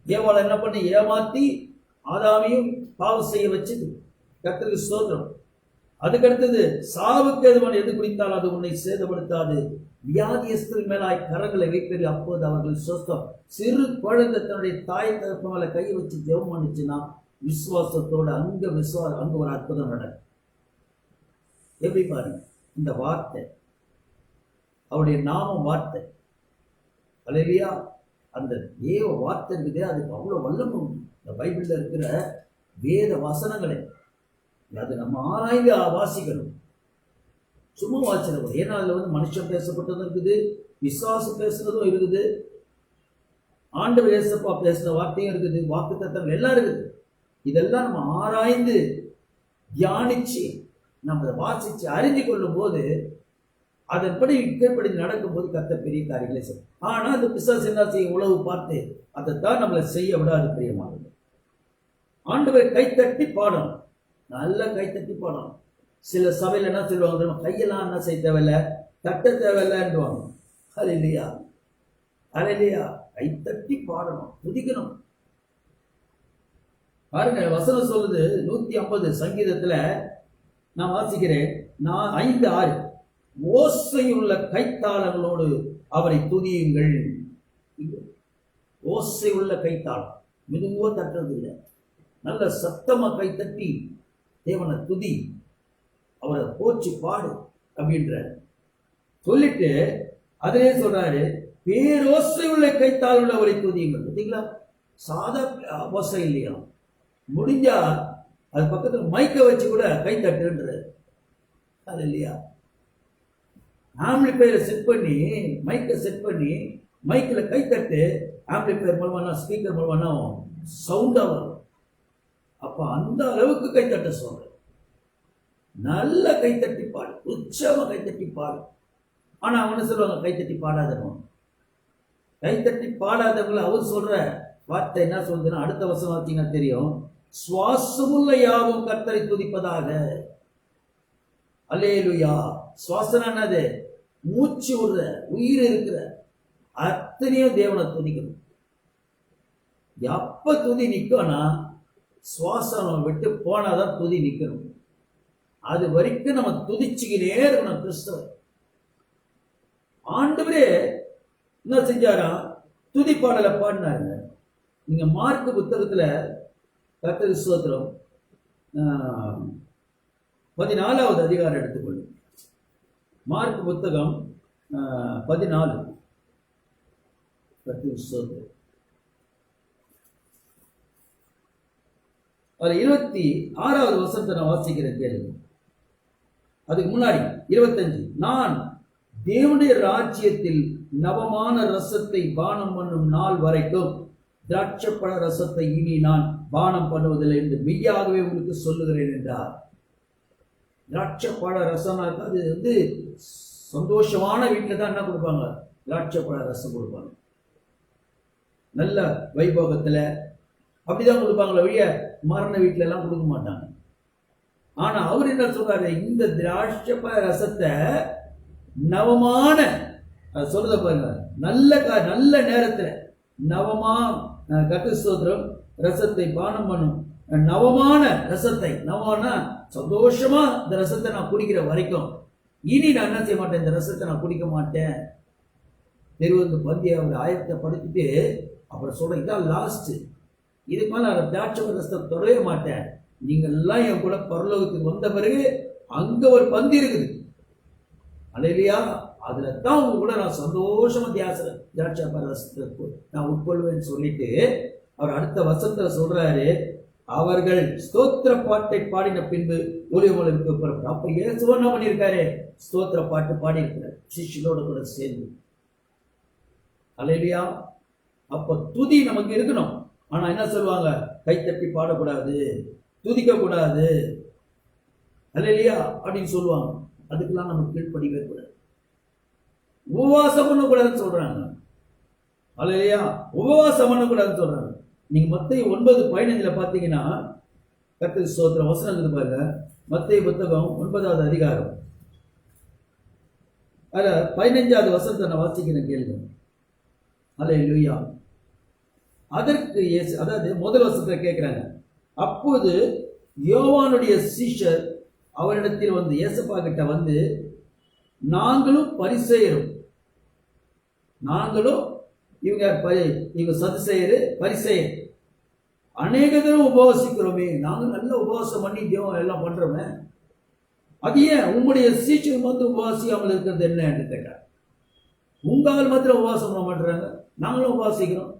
ஏவாளை என்ன பண்ணி ஏமாத்தி ஆதாமையும் பாவம் செய்ய வச்சது. கர்த்தருக்கு ஸ்தோத்திரம். அதுக்கடுத்தது சாவுக்கு எதுவன் எது குடித்தால் அது உன்னை சேதப்படுத்தாது, வியாதியஸ்தரின் மேலாய் கரங்களை வைப்பது, அப்போது அவர்கள் சொஸ்தம். சிறு குழந்தை தன்னுடைய தாய் தகப்ப மேல கை வச்சு ஜெபம் பண்ணிச்சுன்னா விசுவாசத்தோடு அங்க ஒரு அற்புதம் நடக்கும். எப்படி பாருங்க, இந்த வார்த்தை, அவருடைய நாமம் வார்த்தை. அல்லேலூயா. அந்த தேவ வார்த்தை இருக்குதே, அதுக்கு அவ்வளவு வல்லமை. இந்த பைபிள்ல இருக்கிற வேத வசனங்களை அது நம்ம ஆராய்ந்து வாசிக்கணும். சும்மா வாசிக்கணும். ஏன்னா அதுல வந்து மனுஷன் பேசப்பட்டதும் இருக்குது, விசுவாசம் பேசுறதும் இருக்குது, ஆண்டவர் இயேசப்பா பேசுற வார்த்தையும் இருக்குது, வாக்குத்தத்தங்கள் எல்லாம் இருக்குது. இதெல்லாம் நம்ம ஆராய்ந்து தியானிச்சு நம்ம வாசிச்சு அறிஞ்சு கொள்ளும் போது, அதன்படி கீழ்ப்படி நடக்கும்போது கர்த்தர் பெரிய காரியங்களை செய்யும். ஆனா அந்த பிசாசு என்ன செய்ய? உளவு பார்த்து அதைத்தான் நம்மளை செய்ய விடாது. பிரியமானது, ஆண்டவர் கைத்தட்டி பாடணும், நல்லா கைத்தட்டி பாடணும். சில சபையில் என்ன சொல்லுவாங்க? கையெல்லாம் என்ன செய்ய தேவையில்லை, தட்ட தேவையில்லைன்னுவாங்க. அல்லேலூயா. அல்லேலூயா. கைத்தட்டி பாடணும், துதிக்கணும். பாருங்க, வசனம் சொல்லுது 150 சங்கீதத்துல நான் வாசிக்கிறேன். 5:6 ஓசையுள்ள கைத்தாளங்களோடு அவரை துதியுங்கள். ஓசை உள்ள கைத்தாளம், மெதுவா தட்டுறது இல்லை, நல்ல சத்தமா கைத்தட்டி தேவனை துதி, அவரை போச்சு பாடு அப்படின்ற சொல்லிட்டு அதிலே சொல்றாரு, பேரோசை உள்ள கைத்தாளோடு அவரை துதியுங்கள். பார்த்தீங்களா? சாதா ஓசை இல்லையா? முடிஞ்சா அது பக்கத்தில் மைக்க வச்சு கூட கை தட்டுன்றாரு. அது இல்லையா? ஆம்பிளிஃபையரை செட் பண்ணி, மைக்கை செட் பண்ணி மைக்கில் கை தட்டு, ஆம்பிளிஃபையர் மூலமா ஸ்பீக்கர் மூலமா சவுண்டா வரும். அப்ப அந்த அளவுக்கு கைத்தட்ட சொல்றேன். நல்ல கைத்தட்டி பாடு, உற்சவ கைத்தட்டி பாடு. ஆனா அவனு சொல்லுவாங்க கைத்தட்டி பாடாதவங்க. கைத்தட்டி பாடாதவங்களை அவர் சொல்ற வார்த்தை என்ன சொல்றதுன்னா, அடுத்த வருஷம் பார்த்தீங்கன்னா தெரியும், சுவாசமுள்ள யாவும் கர்த்தரை துதிப்பதாக. அல்லேலூயா. சுவாசம் என்னது? மூச்சு விடுற, உயிர் இருக்கிற அத்தனையும் தேவனை துதிக்கணும். எப்ப துதி நிற்கும்னா, சுவாசம் விட்டு போனாதான் துதி நிற்கணும். அது வரைக்கும் நம்ம துதிச்சுக்கினே இருக்கணும். கிறிஸ்தவர் ஆண்டவரே என்ன செஞ்சாரா? துதி பாடலை பாடினாருங்க. நீங்க மார்க் புத்தகத்துல கர்த்தருக்கு ஸ்தோத்திரம் 14வது அதிகாரம் எடுத்துக்கொள்ளும். மார்க் புத்தகம் 14. கர்த்தருக்கு ஸ்தோத்திரம். அது 26வது வசனத்தை நான் வாசிக்கிறேன் கேளுங்க. அதுக்கு முன்னாடி 25, நான் தேவனுடைய ராஜ்யத்தில் நவமான ரசத்தை பானம் பண்ணும் நாள் வரைக்கும் திராட்சப்பழ ரசத்தை இனி நான் பானம் பண்ணுவதில்லை என்று மெய்யாகவே உங்களுக்கு சொல்லுகிறேன் என்றார். திராட்சப்பழ ரசம் அது சந்தோஷமான வீட்டில் தான் என்ன கொடுப்பாங்க? திராட்சப்பழ ரசம் கொடுப்பாங்க. நல்ல வைபோகத்துல அப்படிதான் கொடுப்பாங்களே ஒழிய மரண வீட்டுல எல்லாம் கொடுக்க மாட்டாங்க. ஆனா அவர் என்ன சொல்றாரு? இந்த திராட்சப்பழ ரசத்தை நவமான சொல்றத பாருங்க, நல்ல நேரத்துல நவமா கர்த்தருக்கு ஸ்தோத்திரம் ரசத்தை பானம் பண்ணும். நவமான ரசத்தை, நவமான சந்தோஷமா இந்த ரசத்தை நான் குடிக்கிற வரைக்கும் இனி நான் என்ன செய்ய மாட்டேன்? இந்த ரசத்தை நான் குடிக்க மாட்டேன். தெருவது பந்தியை அவர் ஆயத்தப்படுத்திட்டு அப்புறம் சொல்ற, இதான் லாஸ்ட், இதுக்கு மேல நான் திராட்சை ரசத்தை தொடவே மாட்டேன். நீங்க எல்லாம் என் கூட பரலோகத்துக்கு வந்த பிறகு அங்க ஒரு பந்தி இருக்குது, அல்லேலூயா, அதுல தான் உங்க கூட நான் சந்தோஷமா திராட்சை ரசத்தை நான் உட்கொள்வேன்னு சொல்லிட்டு அவர் அடுத்த வசனத்துல சொல்றாரு, அவர்கள் ஸ்தோத்திர பாட்டை பாடின பின்பு ஒலிவமலைக்கு புறப்பட்டார். அப்ப இயேசுவா என்ன பண்ணியிருக்காரு? ஸ்தோத்திர பாட்டு பாடி இருக்கிறார் சிஷ்யனோட கூட சேர்ந்து. அல்லேலூயா. அப்ப துதி நமக்கு இருக்கணும். ஆனா என்ன சொல்லுவாங்க? கைத்தட்டி பாடக்கூடாது, துதிக்க கூடாது, அல்லேலூயா அப்படின்னு சொல்லுவாங்க. அதுக்கெல்லாம் நம்ம கீழ்ப்படிவே கூடாது. உபவாசம் பண்ணக்கூடாதுன்னு சொல்றாங்க. அல்லேலூயா. உபவாசம் பண்ணக்கூடாதுன்னு சொல்றாங்க. நீங்க மத்தேயு 9:15 பாத்தீங்கன்னா கர்த்தருக்கு ஸ்தோத்திரம் வசனம் இருக்குது பாருங்க. மத்தேயு புத்தகம் 9வது அதிகாரம் அதுல 15வது வசனத்தை நான் வாசிக்கிறேன் கேளுங்க. அல்லேலூயா. அதற்கு இயேசு, அதாவது முதல் வசனத்தை கேட்கிறாங்க, அப்போது யோவானுடைய சீஷர் அவரிடத்தில் வந்து இயேசுப்பா கிட்ட வந்து, நாங்களும் பரிசேயரும், நாங்களும் இவங்க சதுசேயரு பரிசேயர் அநேக தடவை உபவாசிக்கிறோமே, நாங்க நல்ல உபவாசம் பண்ணி தேவம் எல்லாம் பண்றோமே, அது ஏன் உங்களுடைய சீஷர் வந்து உபவாசிக்காமல் இருக்கிறது என்ன என்று கேட்டார். உங்க ஆள் மாத்திரம் உபவாசம் பண்ண மாட்டாங்க, நாங்களும் உபவாசிக்கிறோம்.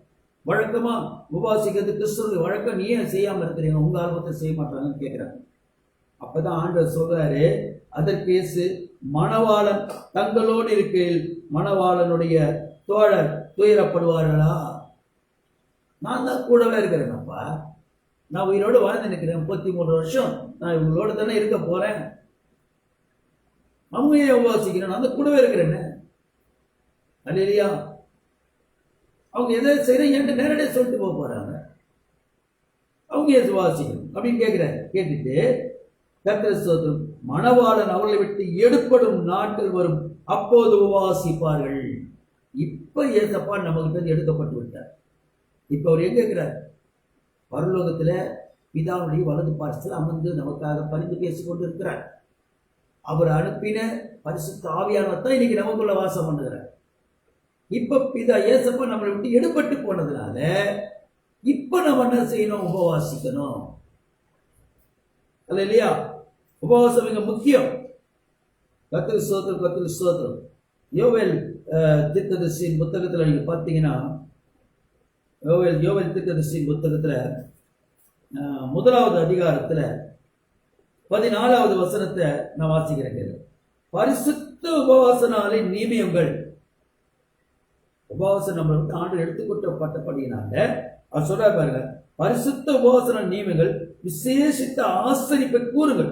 வழக்கமா உபவாசிக்கிறது கிறிஸ்துவனுடைய வழக்கம், நீ ஏன் செய்யாம இருக்கிறீங்க? உங்க ஆள் மாத்திரம் செய்ய மாட்டாங்கன்னு கேட்கிறாங்க. அப்பதான் ஆண்டவர் சொல்றாரு, அதற்கு இயேசு, மணவாளன் தங்களோடு இருக்கையில் மணவாளனுடைய தோழர் துயரப்படுவார்களா? நான் தான் கூடவே இருக்கிறேனப்பா, நான் உயிரோடு வாழ்ந்து நிற்கிறேன், 33 வருஷம் நான் இவங்களோட தானே இருக்க போறேன். அவங்க ஏன் உபவாசிக்கிறேன்? நான் தான் கூடவே இருக்கிறேன்னு. அல்லேலூயா. அவங்க எதை செய்யறீங்கன்னு நேரடியாக சொல்லிட்டு போக போறாங்க. அவங்க ஏன் உபவாசிக்கணும் அப்படின்னு கேட்டுட்டு கர்த்தருக்கு ஸ்தோத்திரம், மணவாளன் அவர்களை விட்டு எடுப்படும் நாட்கள் வரும், அப்போது உபவாசிப்பார்கள். இப்ப ஏசப்பா நமக்கு எடுக்கப்பட்டு விட்டார். இப்ப அவர் எங்க இருக்கிறார்? பரலோகத்துல பிதாவுடைய வலது பார்சல் அமர்ந்து நமக்காக பரிந்து பேசிக் கொண்டு இருக்கிறார். அவர் அனுப்பின பரிசுத்த ஆவியானவர் தான் இன்னைக்கு நமக்குள்ள வாசம் பண்ணுகிறார். இப்ப பிதா ஏசப்பா நம்மளை விட்டு எடுபட்டு போனதுனால இப்ப நம்ம என்ன செய்யணும்? உபவாசிக்கணும். அல்ல இல்லையா? உபவாசம் மிக முக்கியம். கர்த்தருக்கு ஸ்தோத்திரம், கர்த்தருக்கு ஸ்தோத்திரம். யோவேல் தீர்க்கதரிசியின் புத்தகத்துல நீங்க பார்த்தீங்கன்னா, யோவேல் தீர்க்கதரிசியின் புத்தகத்துல 1வது அதிகாரத்துல 14வது வசனத்தை நான் வாசிக்கிறேன். பரிசுத்த உபவாச நாளை நியமியுங்கள், உபவாசம் நம்மளை விட்டு ஆண்டு எடுத்துக்கொள்ளப்பட்டபடியினால அவர் சொல்றாரு பாருங்க, பரிசுத்த உபவாச நியமங்கள் விசேஷித்த ஆசரிப்பை கூறுங்கள்.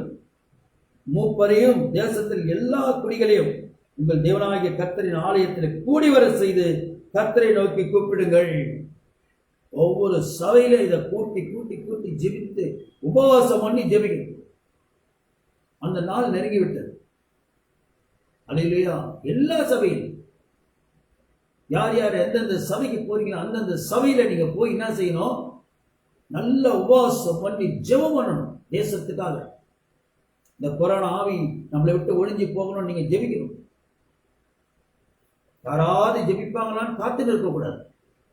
மூப்பரையும் தேசத்தில் எல்லா குடிகளையும் உங்கள் தேவனாகிய கர்த்தரின் ஆலயத்தில் கூடி வர செய்து கர்த்தரை நோக்கி கூப்பிடுங்கள். ஒவ்வொரு சபையில இதை கூட்டி கூட்டி கூட்டி ஜெபித்து உபவாசம் பண்ணி ஜெபிக்கணும். அந்த நாள் நெருங்கி விட்டது. அல்லேலூயா. எல்லா சபையிலும் யார் யார் எந்தெந்த சபைக்கு போறீங்களோ அந்தந்த சபையில நீங்க போய் என்ன செய்யணும்? நல்ல உபவாசம் பண்ணி ஜெபம் பண்ணணும் தேசத்துக்காக. இந்த கொரோனா ஆவி நம்மளை விட்டு ஒழிஞ்சு போகணும். நீங்க ஜெபிக்கணும். யாராவது ஜெபிப்பாங்களான்னு காத்து இருக்கக்கூடாது.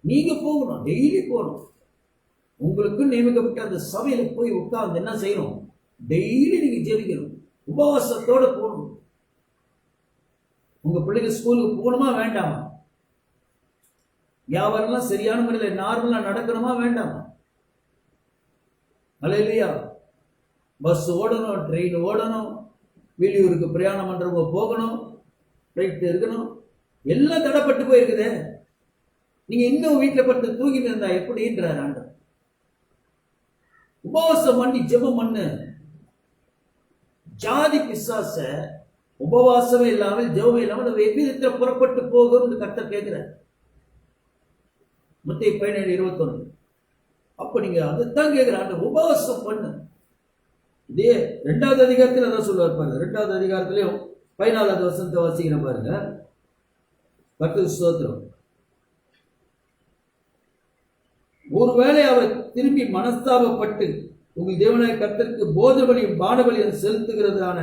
நீங்க போகணும், டெய்லி போகணும். உங்களுக்கு நியமிக்கப்பட்ட அந்த சபையில போய் உட்கார்ந்து என்ன செய்யணும்? டெய்லி நீங்க ஜெபிக்கணும், உபவாசத்தோட போகணும். உங்க பிள்ளைங்க ஸ்கூலுக்கு போகணுமா வேண்டாமா? வியாபாரம்லாம் சரியான முறையில் நார்மலா நடக்கணுமா வேண்டாமா? அல்லேலூயா. பஸ் ஓடணும், ட்ரெயின் ஓடணும், வெளியூருக்கு பிரயாணம் பண்றவங்க போகணும், ஃப்ளைட் இருக்கணும், எல்லாம் தடைப்பட்டு போயிருக்குதே. நீங்க இன்னும் வீட்டில் பட்டு தூங்கிட்டு இருந்தா எப்படின்றார் ஆண்டவர். உபவாசம் பண்ணி ஜெபம் பண்ணு. ஜாதி பிசாச உபவாசமே இல்லாமல் ஜெபம் இல்லாமல் எவ்விதத்தில் புறப்பட்டு போகும் கர்த்தர் கேட்கிறார். மத்தேயு 17:21. அப்ப நீங்க அதைத்தான் கேட்கிறாங்க, உபவாசம் பண்ணு. இதே 2வது அதிகாரத்தில் அதான் சொல்லுவார் பாருங்க. 2வது அதிகாரத்திலையும் 14வது வசனத்தை வாசிக்கிற பாருங்க. கர்த்தருக்கு ஸ்தோத்திரம். ஒருவேளை அவர் திரும்பி மனஸ்தாபப்பட்டு உங்கள் தேவனாய கர்த்தருக்கு போத பலியும் பான பலியும் செலுத்துகிறதான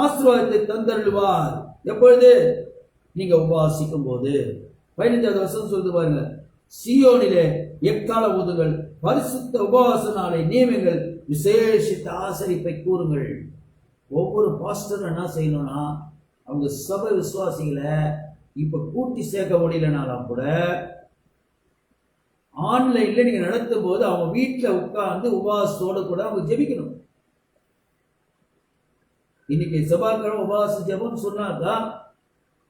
ஆசீர்வாதத்தை தந்தருள்வார். எப்பொழுது? நீங்க உபவாசிக்கும் போது. 15வது வசனம் சொல்லுது பாருங்க. சீயோனிலே எக்கால ஊதுங்கள், பரிசுத்த உபவாச நாளை நியமங்கள், விசேஷித்த ஆசரிப்பை கூறுங்கள். ஒவ்வொரு பாஸ்டரும் என்ன செய்யணும்னா அவங்க சபை விசுவாசிகளை இப்ப கூட்டி சேர்க்க முடியலனாலும் கூட ஆன்லைன்ல நீங்க நடத்தும் போது அவங்க வீட்டுல உட்கார்ந்து உபவாசத்தோட கூட அவங்க ஜெபிக்கணும். இன்னைக்கு செவ்வாய்க்கிழமை உபவாச ஜெபம் சொன்னாக்கா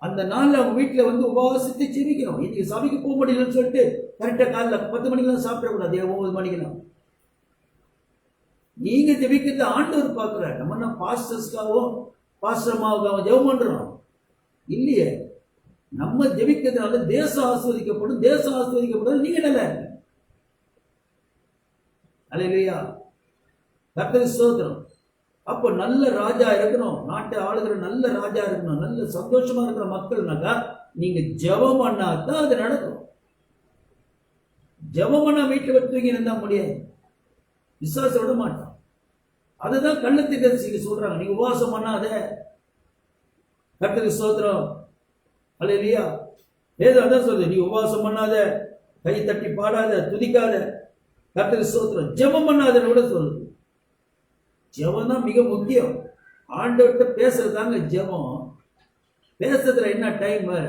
அந்த நாள்ல அவங்க வீட்டுல வந்து உபவாசத்தை ஜெபிக்கணும். இன்னைக்கு சபைக்கு போக முடியலன்னு சொல்லிட்டு கரெக்டா காலைல 10 மணிக்கெல்லாம் சாப்பிடக்கூடாது, 9 மணிக்கெல்லாம். நீங்க ஜெபிக்கிறது ஆண்டவர் பார்க்கிறார். நம்ம என்ன பாஸ்டர்ஸ்க்காகவும் பாஸ்டர்மாவுக்காகவும் ஜெபம் பண்றோம் இல்லையே. நம்ம ஜெபிக்கிறதுனால தேசம் ஆஸ்வதிக்கப்படும். தேசம் ஆஸ்வதிக்கப்படும், நீங்க நல்லா இருக்க. அல்லேலூயா. கர்த்தருக்கு ஸ்தோத்திரம். அப்போ நல்ல ராஜா இருக்கணும், நாட்டை ஆளுகிற நல்ல ராஜா இருக்கணும், நல்ல சந்தோஷமா இருக்கிற மக்கள்னாக்கா நீங்க ஜெபம் பண்ணாதான் அது நடக்கும். ஜெபம் பண்ணா வீட்டுல வச்சுங்க இருந்தா முடியாது, விசுவாசம் விட மாட்டான். அதுதான் கள்ளத்தீர்க்கதரிசிக்கு சொல்றாங்க, நீங்க உபவாசம் பண்ணாத. கர்த்தருக்கு ஸ்தோத்திரம். அல்லேலூயா. வேதம் அதான் சொல்லுது, நீ உபவாசம் பண்ணாத, கை தட்டி பாடாத, துதிக்காத. கர்த்தருக்கு ஸ்தோத்திரம். ஜெபம் பண்ணாதன்னு கூட சொல்லுது. ஜெபம் தான் மிக முக்கியம். ஆண்டவர்கிட்ட பேசுறதாங்க ஜெபம். பேசுறதுல என்ன டைம் வேற,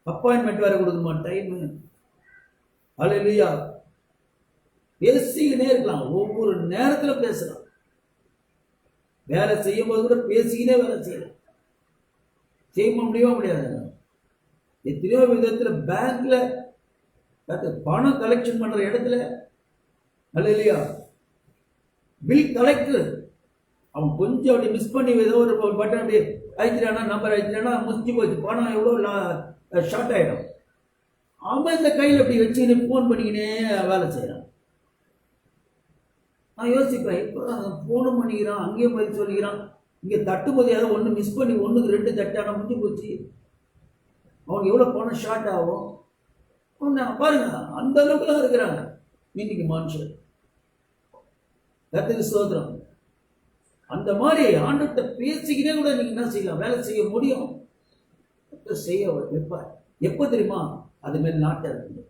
அப்பாயின்மெண்ட் வேற கொடுக்குமா டைம்? அல்லேலூயா. பேசிக்கினே இருக்கலாம், ஒவ்வொரு நேரத்துல பேசலாம். வேலை செய்யும் போது கூட பேசிக்கினே வேலை செய்யலாம். செய்ய முடியாது. எத்தனையோ விதத்துல பேங்க்ல பணம் கலெக்ஷன் பண்ற இடத்துல அல்லேலூயா பில் கலெக்டர் அவன் கொஞ்சம் அப்படி மிஸ் பண்ணி ஏதோ ஒரு பட்டன் அப்படி அழிச்சிட்டானா, நம்பர் அழிச்சிட்டானா முடிஞ்சு போச்சு, பணம் எவ்வளோ ஷார்ட் ஆகிடும். அவன் இந்த கையில் அப்படி வச்சுக்கின்னு ஃபோன் பண்ணிக்கினே வேலை செய்கிறான். நான் யோசிப்பேன், இப்போ ஃபோனும் பண்ணிக்கிறான், அங்கேயும் பதில் சொல்லிக்கிறான், இங்கே தட்டும்போது யாரும் ஒன்று மிஸ் பண்ணி 1க்கு 2 தட்டானா முடிஞ்சு போச்சு. அவனுக்கு எவ்வளோ பணம் ஷார்ட் ஆகும் பாருங்க. அந்த அளவுக்குலாம் இருக்கிறாங்க இன்னைக்கு மனுஷன். கர்த்தருக்கு ஸ்தோத்திரம். அந்த மாதிரி ஆண்டவர்கிட்ட பேசிக்கிட்டே கூட நீங்க என்ன செய்யலாம், வேலை செய்ய முடியும். செய்ய வைப்பார். எப்போ தெரியுமா? அது மேல் நாட்டை இருக்கு.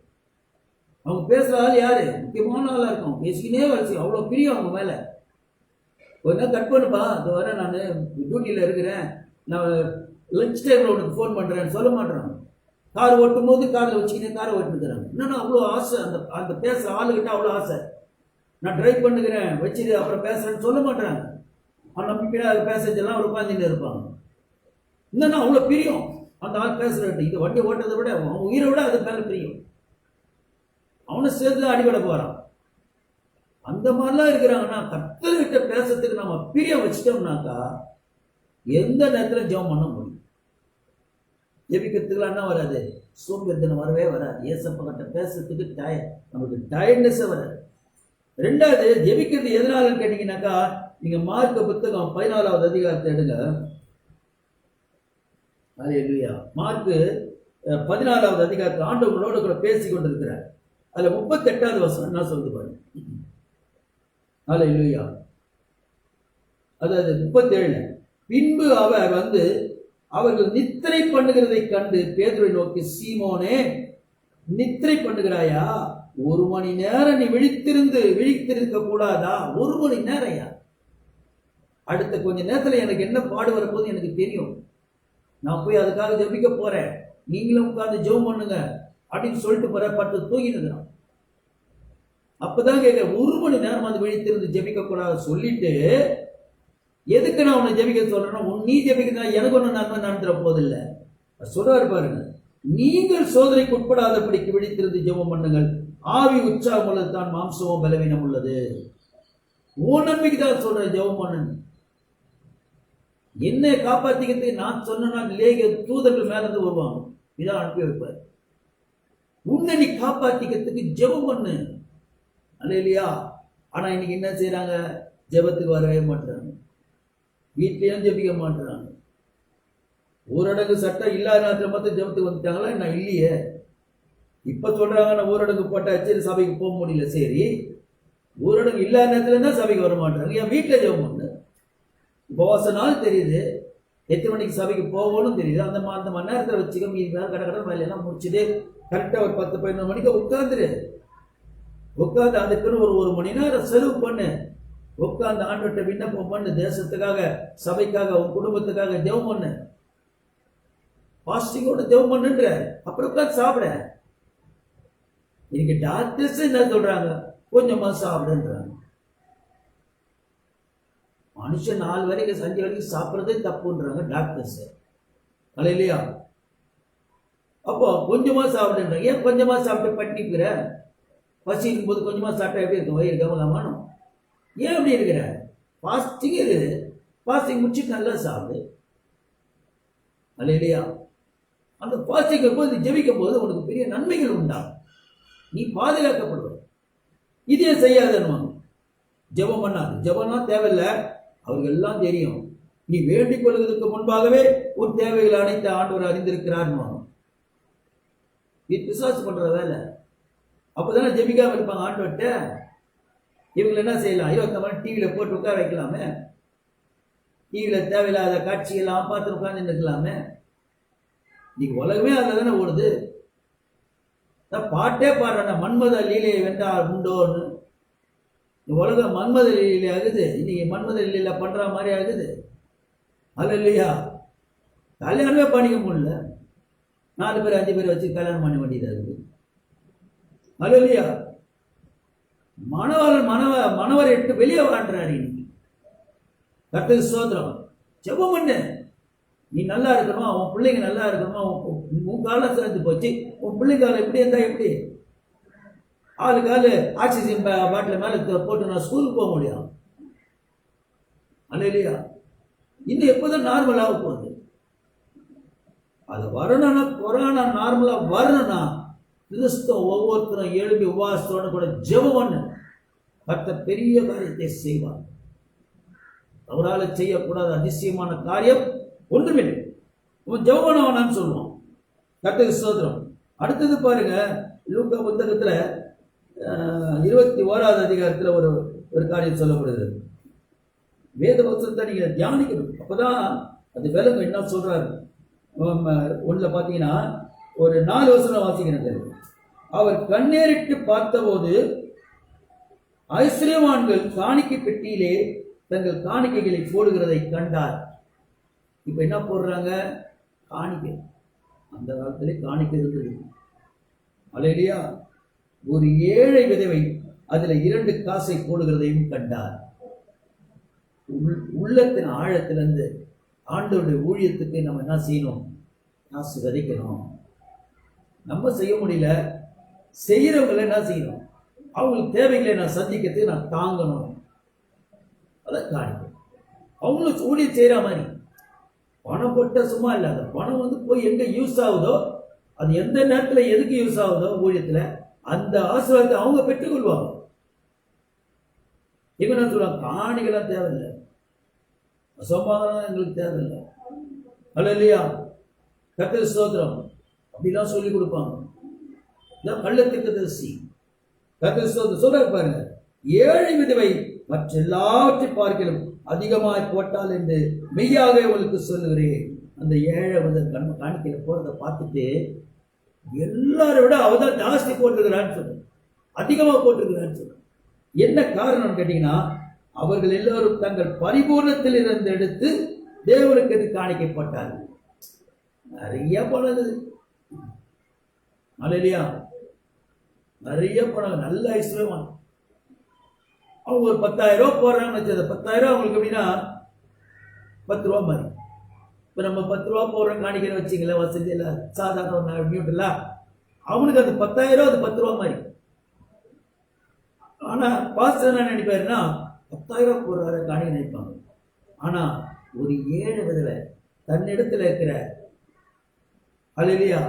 அவங்க பேசுற ஆள் யாரு? முக்கியமான ஆளா இருக்கும். பேசிக்கினே வேலை செய்யும். அவ்வளோ பிரியம் அவங்க மேல. ஒரு நாள் கட் பண்ணுப்பா, அது வர நான் டியூட்டியில் இருக்கிறேன், நான் லஞ்ச் டைமில் உனக்கு ஃபோன் பண்ணுறேன்னு சொல்ல மாட்டேறாங்க. கார் ஓட்டும் போது காரில் வச்சுக்கினே காரை ஓட்டுக்கிறாங்க. என்னன்னா அவ்வளோ ஆசை, அந்த அந்த பேசுகிற ஆளுகிட்ட அவ்வளோ ஆசை. நான் ட்ரைவ் பண்ணுகிறேன் வச்சுட்டு அப்புறம் பேசுகிறேன்னு சொல்ல மாட்டேறாங்க. அவன் நம்பிக்கையாக அது பேசஞ்செல்லாம் ஒரு உட்காந்துட்டு இருப்பாங்க. என்னன்னா அவ்வளோ பிரியம். அந்த ஆள் பேசுறேன், இது வண்டி ஓட்டுறதை விட அவன் உயிரை விட அது மேல பிரியும், அவனை சேர்த்து அடிபட போறான். அந்த மாதிரிலாம் இருக்கிறாங்கன்னா கர்த்தர்கிட்ட பேசுறதுக்கு நம்ம பிரியம் வச்சுட்டோம்னாக்கா எந்த நேரத்துல ஜெபம் பண்ண முடியும். ஜெபிக்கிறதுக்குலாம் என்ன வராது, சோம்பேறித்தனம் வரவே வராது. ஏசப்பா கிட்ட பேசுறதுக்கு நமக்கு டயர்ட்னஸே வராது. ரெண்டாவது, ஜெபிக்கிறது எதனாலன்னு கேட்டீங்கன்னாக்கா, நீங்க மார்க் புத்தகம் 14வது அதிகாரத்தை எடுங்க. அல்லேலூயா. மார்க் 14வது அதிகாரத்தில் ஆண்டவங்களோட கூட பேசி கொண்டிருக்கிறார். அதுல 38வது வசனம் என்ன சொல்லுது பாருங்க. அல்லேலூயா. அதாவது 37, பின்பு அவர் வந்து அவர்கள் நித்திரை பண்ணுகிறதை கண்டு பேதுருவை நோக்கி, சீமோனே, நித்திரை பண்ணுகிறாயா? 1 மணி நேரம் நீ விழித்திருக்க கூடாதா? 1 மணி நேரம். அடுத்த கொஞ்ச நேரத்துல எனக்கு என்ன பாடு வரப்போகுது எனக்கு தெரியும், நான் போய் அதுக்காக ஜெபிக்க போறேன், நீங்களும் உட்கார்ந்து ஜெபம் பண்ணுங்க அப்படின்னு சொல்லிட்டு போற பட்டு தூங்கினுக்கிறான். அப்பதான் கேட்க, 1 மணி நேரம் அது விழித்திருந்து ஜெபிக்க கூடாது சொல்லிட்டு, எதுக்கு நான் உன்னை ஜெபிக்க சொல்றேன்னா, நீ ஜெபிக்கிறதா எனக்கு ஒன்றும் நன்மை நடந்துட போதில்லை. சொல்றாரு பாருங்க, நீங்கள் சோதனைக்கு உட்படாதபடிக்கு விழித்திருந்து ஜெபம் பண்ணுங்கள், ஆவி உற்சாகம் உள்ளது தான், மாம்சமும் பலவீனம் உள்ளது. உன் நன்மைக்கு தான் சொல்றேன், ஜெபம் பண்ணுங்க. என்னை காப்பாத்திக்கிறதுக்கு நான் சொன்னா தூதர்கள் மேல இருந்து வருவாங்க, இதான் அனுப்பி வைப்பார். உன்னை நீ காப்பாத்திக்கிறதுக்கு ஜெபம் பண்ணு. அல்லேலூயா. ஆனா இன்னைக்கு என்ன செய்யறாங்க, ஜெபத்துக்கு வரவே மாட்டாங்க, வீட்லயும் ஜெபிக்க மாட்டாங்க. ஊரடங்கு சட்டம் இல்லாத நேரத்தில் மட்டும் ஜெபத்துக்கு வந்துட்டாங்களா என்ன? இல்லையே. இப்ப சொல்றாங்க நான் ஊரடங்கு போட்டாச்சு, சபைக்கு போக முடியல. சரி, ஊரடங்கு இல்லாத நேரத்துல தான் சபைக்கு வர மாட்டாங்க. என் வீட்டுல ஜெபம் பண்ணு. உபவாச நாள் தெரியுது, எத்தனை மணிக்கு சபைக்கு போகணும்னு தெரியுது, அந்த மணி நேரத்தில் வச்சுக்க, மீதி கடை வேலையெல்லாம் முடிச்சுட்டு கரெக்டா ஒரு 10-11 மணிக்கு உட்காந்துரு. உட்காந்து அதுக்குன்னு ஒரு மணி நேரம் செலவு பண்ணு. உட்காந்து ஆண்டவர்கிட்ட விண்ணப்பம் பண்ணு, தேசத்துக்காக, சபைக்காக, உன் குடும்பத்துக்காக ஜெபம் பண்ணு. பாஸ்டிங்கோட ஜெபம் பண்ணுன்ற, அப்புறம் உட்காந்து சாப்பிட. இன்னைக்கு டாக்டர்ஸ் என்ன சொல்றாங்க, கொஞ்சமா சாப்பிடுன்றாங்க. மனுஷன் 4 வரைக்கும் 5 வரைக்கும் சாப்பிட்றதே தப்புன்றாங்க டாக்டர்ஸ். இல்லையா? அப்போ கொஞ்சமா சாப்பிடுன்றாங்க. ஏன் கொஞ்சமா சாப்பிட்டு பட்டிக்கிற? பசி இருக்கும்போது கொஞ்சமா சாப்பிட்டா எப்படி இருக்கும்? வயிறு கவனமானும். ஏன் அப்படி இருக்கிற? பாஸ்டிங் இருக்குது, பாஸ்டிங் முடிச்சுட்டு நல்லா சாப்பிடு. இல்லையா? அந்த பாஸ்டிங் போது ஜெபிக்கும் போது உனக்கு பெரிய நன்மைகள் உண்டா, நீ பாதுகாக்கப்படுவ. இதே செய்யாதன்னு ஜெபம் பண்ணாது. ஜெபம்னா தேவையில்லை, அவர்கள் எல்லாம் தெரியும். நீ வேண்டிக் கொள்வதற்கு முன்பாகவே உன் தேவைகள் அனைத்து ஆண்டவர் அறிந்திருக்கிறார்னு. இது பிசாசு பண்ற வேலை. அப்பதானே ஜெபிக்காம இருப்பாங்க ஆண்டவர்கிட்ட. இவங்க என்ன செய்யலாம், 20 மணி டிவியில போட்டு உட்கார வைக்கலாமே, டிவியில தேவையில்லாத காட்சியெல்லாம் பார்த்து உட்கார்ந்து இருக்கலாமே. இன்னைக்கு உலகமே அதில் தானே ஓடுது. பாட்டே பாடுறேன், மன்மத லீலையை வென்றால் உண்டோன்னு. உலகம் மன்மத லீலை ஆகுது. இன்னைக்கு மன்மத லீலை பண்ற மாதிரி ஆகுது. அது இல்லையா? கல்யாணமே பண்ணிக்க முடியல, 4 பேர் 5 பேர் வச்சு கல்யாணம் பண்ண வேண்டியது ஆகுது. அது இல்லையா? மணவர் எட்டு வெளியே வாழ்றாரு. இன்னைக்கு கர்த்தருக்கு ஸ்தோத்திரம். ஜெபம் பண்ணு, நீ நல்லா இருக்கணும், உன் பிள்ளைங்க நல்லா இருக்கணும். உன் காலம் சேர்ந்து போச்சு, உன் பிள்ளைங்க எப்படி இருந்தா எப்படி? ஆளுக்கு ஆக்சிஜன் பாட்டில் மேல போட்டு நான் ஸ்கூலுக்கு போக முடியும். அல்ல இல்லையா? இன்னும் எப்போதான் நார்மலாக போகுது. அது வரணும்னா, கொரோனா நார்மலா வரணும்னா கிறிஸ்தவ ஒவ்வொருத்தரும் எழுப்பி உபவாசத்தோடு கூட ஜெபம் பண்ணு. கர்த்தர் பெரிய காரியத்தை செய்வார். அவரால் செய்யக்கூடாத அதிசயமான காரியம் ஒன்றுமில்லை. ஜெபம் பண்ண வேணான்னு சொல்லுவோம். கர்த்தருக்கு ஸ்தோத்திரம். அடுத்தது பாருங்க, லூக்கா புத்தகத்துல 21வது அதிகாரத்துல ஒரு காரியம் சொல்லப்படுகிறது. வேத வசனத்தை நீங்க தியானிக்கணும், அப்பதான் அது விலங்கு. என்ன சொல்றாரு ஒண்ணுல பாத்தீங்கன்னா, ஒரு 4 வசனம் வாசிக்கிறது. அவர் கண்ணேறிட்டு பார்த்தபோது ஐஸ்வர்யவான்கள் காணிக்கை பெட்டியிலே தங்கள் காணிக்கைகளை போடுகிறதை கண்டார். இப்ப என்ன போடுறாங்க? காணிக்கை. அந்த காலத்திலே காணிக்கை இருந்தது. அல்லேலூயா. ஒரு ஏழை விதவை அதுல 2 காசை போடுகிறதையும் கண்டார். உள்ளத்தின் ஆழத்திலிருந்து ஆண்டவருடைய ஊழியத்துக்கு நம்ம என்ன செய்யணும்? காசு விதைக்கணும். நம்ம செய்ய முடியல, செய்கிறவங்களை என்ன செய்யணும், அவங்களுக்கு தேவைகளை நான் சந்திக்கிறதுக்கு நான் தாங்கணும். அதை காணிக்கை. அவங்களும் ஊழியம் செய்கிற மாதிரி பணம் போட்ட சும்மா இல்லை, அந்த பணம் வந்து போய் எங்கே யூஸ் ஆகுதோ, அது எந்த நேரத்தில் எதுக்கு யூஸ் ஆகுதோ ஊழியத்தில், அந்த ஆசீர்வாதத்தை அவங்க பெற்றுக்கொள்வாங்க. இவங்க என்ன சொல்லுவாங்க, காணிகளாம் தேவையில்லை, அசம்பாதம் எங்களுக்கு தேவையில்லை, அல்ல இல்லையா, கர்த்தருக்கு ஸ்தோத்திரம் அப்படிலாம் சொல்லி கொடுப்பாங்க. இதான் கள்ளத்திற்கு கர்த்தருக்கு ஸ்தோத்திரம் சொல்றாரு பாருங்க. 7 விதவை மற்ற எல்லாவற்றை பார்க்கலும் அதிகமாய் போட்டால் என்று மெய்யாக உங்களுக்கு சொல்லுகிறேன். அந்த 7 வித காணிக்கையில போறதை பார்த்துட்டு எல்லாரை விட அவதான் ஜாஸ்தி போட்டிருக்கிறான்னு சொல்லு, அதிகமாக போட்டிருக்கிறான்னு சொல்லு. என்ன காரணம் கேட்டீங்கன்னா, அவர்கள் எல்லோரும் தங்கள் பரிபூர்ணத்தில் இருந்து எடுத்து தேவனுக்கு எது காணிக்கை போட்டார்கள். நிறைய பணம் இல்லையா, நிறைய பணம், நல்ல ஐஸ்வர்யமான. அவங்க ஒரு 10,000 ரூபா போடுறாங்கன்னு வச்சு, 10,000 அவங்களுக்கு எப்படின்னா 10 ரூபா மாதிரி. இப்போ நம்ம 10 ரூபா போடுறோம் காணிக்கணும் வச்சிங்களேன், வசதி இல்லை, சாதாரண ஒரு நியூட்ல, அவனுக்கு அது 10,000 அது 10 ரூபா மாதிரி. ஆனால் பாஸ்டர் என்ன நினைப்பாருன்னா 10,000 போடுறாரு காணிக்கை நினைப்பாங்க. ஆனால் ஒரு 7 விதவை தன்னிடத்தில் இருக்கிற அல்லையா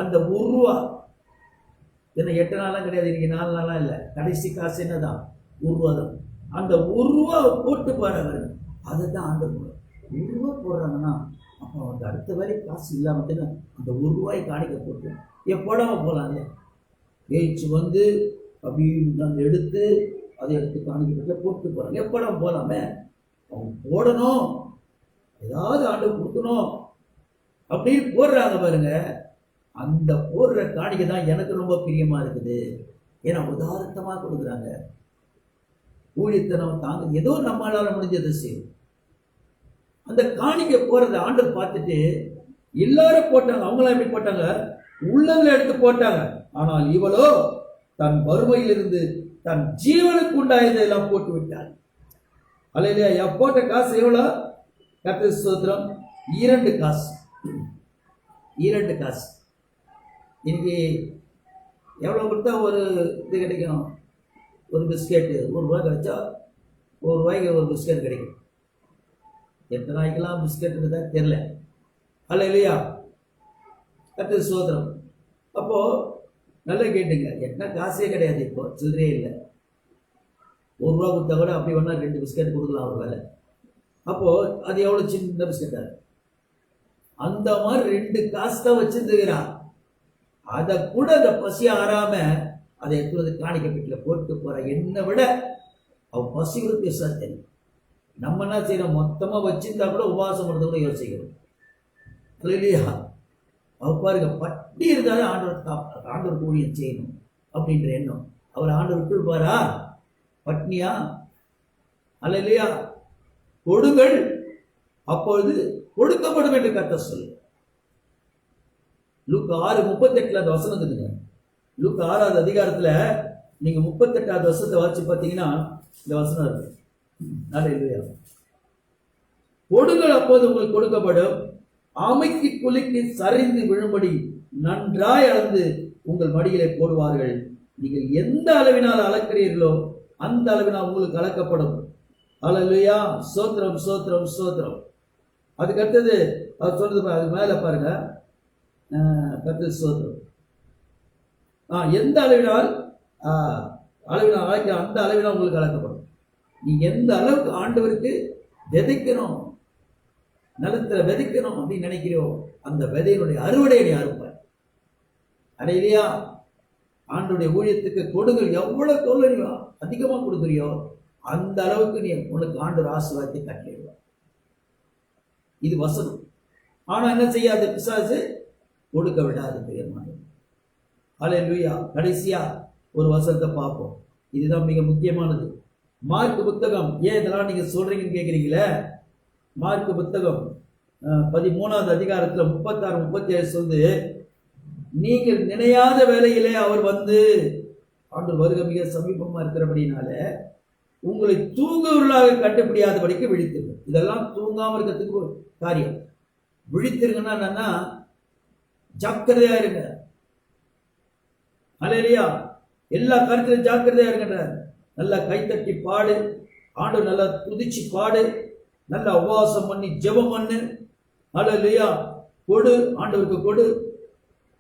அந்த 1 ரூபா, என்ன 8 நாளாம் கிடையாது, இன்னைக்கு 4 நாளாம் இல்லை, கடைசி காசு என்னதான் 1 ரூபா தான். அந்த 1 ரூபா போட்டு போறாங்க, அதை தான் ஆண்டு 1 ரூபா போடுறாங்கன்னா அப்போ அவங்க அடுத்த வரை காசு இல்லாமல் அந்த 1 ரூபாய் காணிக்க போட்டு போடாமல் போகலாம் இல்லையா. ஜெயிச்சு வந்து அப்படி நாங்கள் எடுத்து அதை எடுத்து காணிக்க போட்டு போகிறாங்க, எப்படாம போகலாமே. அவங்க போடணும், ஏதாவது ஆண்டு கொடுக்கணும் அப்படின்னு போடுறாங்க பாருங்க. அந்த போடுற காணிக்கை தான் எனக்கு ரொம்ப பிரியமா இருக்குது. ஏன்னா உதாரணமாக கொடுக்குறாங்க. ஊழியத்தை நம்ம தாங்க ஏதோ நம்மளால முடிஞ்சதை செய்யும். அந்த காணிக்கை போறதை ஆண்டவர் பார்த்துட்டு எல்லாரும் போட்டாங்க. அவங்களாம் எப்படி போட்டாங்க, உள்ளதுல எடுத்து போட்டாங்க. ஆனால் இவளோ தன் வறுமையிலிருந்து தன் ஜீவனுக்கு உண்டாயதெல்லாம் போட்டு விட்டாள். அல்லையா, போட்ட காசு எவ்வளோ, கர்த்தருக்கு ஸ்தோத்திரம், 2 காசு. 2 காசு. இன்னைக்கு எவ்வளோ கொடுத்தா ஒரு இது கிடைக்கும், ஒரு பிஸ்கெட்டு 1 ரூபாய் கிடைச்சா 1 ரூபாய்க்கு ஒரு பிஸ்கெட் கிடைக்கும். எத்தனை நாய்க்கெல்லாம் பிஸ்கெட் இருக்குதா தெரியல, அல்ல இல்லையா, கர்த்தருக்கு ஸ்தோத்திரம். அப்போது நல்லா கேட்டுங்க, என்ன காசே கிடையாது, இப்போ சில்லறையே இல்லை. 1 ரூபா கொடுத்தா கூட அப்படி வேணா 2 பிஸ்கெட் கொடுக்கலாம் ஒரு வேலை. அப்போது அது எவ்வளோ சின்ன பிஸ்கெட்டாக, அந்த மாதிரி 2 காசு தான் வச்சுருந்துக்கிறான். அதை கூட அந்த பசி ஆறாம அதை எடுத்து காணிக்கை வீட்டில் போட்டு போற என்னை விட அவ பசியோட பேசா தெரியும். நம்ம என்ன செய்யறோம், மொத்தமா வச்சிருந்தா கூட உபவாசம் பண்ணுறது கூட யோசிக்கிறோம் இல்லையா. அவ பாருங்க, பட்டி இருந்தாலும் ஆண்டவர் ஊழியம் செய்யணும் அப்படின்ற எண்ணம். அவர் ஆண்டவர் விட்டுருப்பாரா பட்னியா, அல்ல இல்லையா. கொடுங்கள் அப்பொழுது கொடுக்கப்படும் என்று கர்த்தர் சொல்லு. லூக்கா 6:38 அந்த வசனம் இருக்குங்க. லூக்கா 6வது அதிகாரத்துல நீங்க 38வது வசனத்தை வாசிச்சு பார்த்தீங்கன்னா இந்த வசனம் இருக்கு. அல்லேலூயா. கொடுங்கள் அப்போது உங்களுக்கு கொடுக்கப்படும், அமைக்கு குலுக்கி சரிந்து விழும்படி நன்றாய் அளந்து உங்கள் மடியிலே போடுவார்கள். நீங்கள் எந்த அளவினால் அளக்கிறீர்களோ அந்த அளவினால் உங்களுக்கு அளக்கப்படும். அல்லேலூயா. ஸ்தோத்திரம் ஸ்தோத்திரம் ஸ்தோத்திரம். அதுக்கு அடுத்தது அவர் சொல்றது, அது மேல பாருங்க, கர்த்தருக்கு ஸ்தோத்திரம். எந்த அளவினால் அழைக்கிற அந்த அளவினால் உங்களுக்கு அளக்கப்படும். நீ எந்த அளவுக்கு ஆண்டவருக்கு விதைக்கணும், நிலத்தில் விதைக்கணும் அப்படின்னு நினைக்கிறியோ அந்த விதையினுடைய அறுவடையை நீ அறுப்பாய். அடையிலையா. ஆண்டுடைய ஊழியத்துக்கு கொடுங்கள், எவ்வளவு தொழில் அதிகமாக கொடுக்குறியோ அந்த அளவுக்கு நீ உனக்கு ஆண்டவர் ஆசீர்வாதத்தை கட்டிடுவார். இது வசனம். ஆனா என்ன செய்யாது பிசாசு, கொடுக்க விடாது பெயர்மானம். அல்லேலூயா. கடைசியா ஒரு வசனத்தை பார்ப்போம், இதுதான் மிக முக்கியமானது. மார்க் புத்தகம். ஏன் இதெல்லாம் நீங்க சொல்றீங்கன்னு கேட்குறீங்களே. மார்க் புத்தகம் 13வது அதிகாரத்துல 36, 37 சொல்லுது, நீங்கள் நினையாத வேளையிலே அவர் வந்து, ஆண்டு வருகை மிக சமீபமா இருக்கிறபடினால உங்களை தூங்குவர்களாக கண்டுபிடியாதபடிக்கு விழித்திருங்க. இதெல்லாம் தூங்காம இருக்கிறதுக்கு ஒரு காரியம். விழித்திருங்கன்னா என்னன்னா, ஜாக்கிரதையா இருங்க. அல்லேலூயா. எல்லா கருத்திலும் ஜாக்கிரதையா இருக்கின்றார். நல்லா கைத்தட்டி பாடு, ஆண்டவர் நல்லா துதிச்சு பாடு, நல்லா உபவாசம் பண்ணி ஜெபம் பண்ணு. அல்லேலூயா. கொடு, ஆண்டவருக்கு கொடு,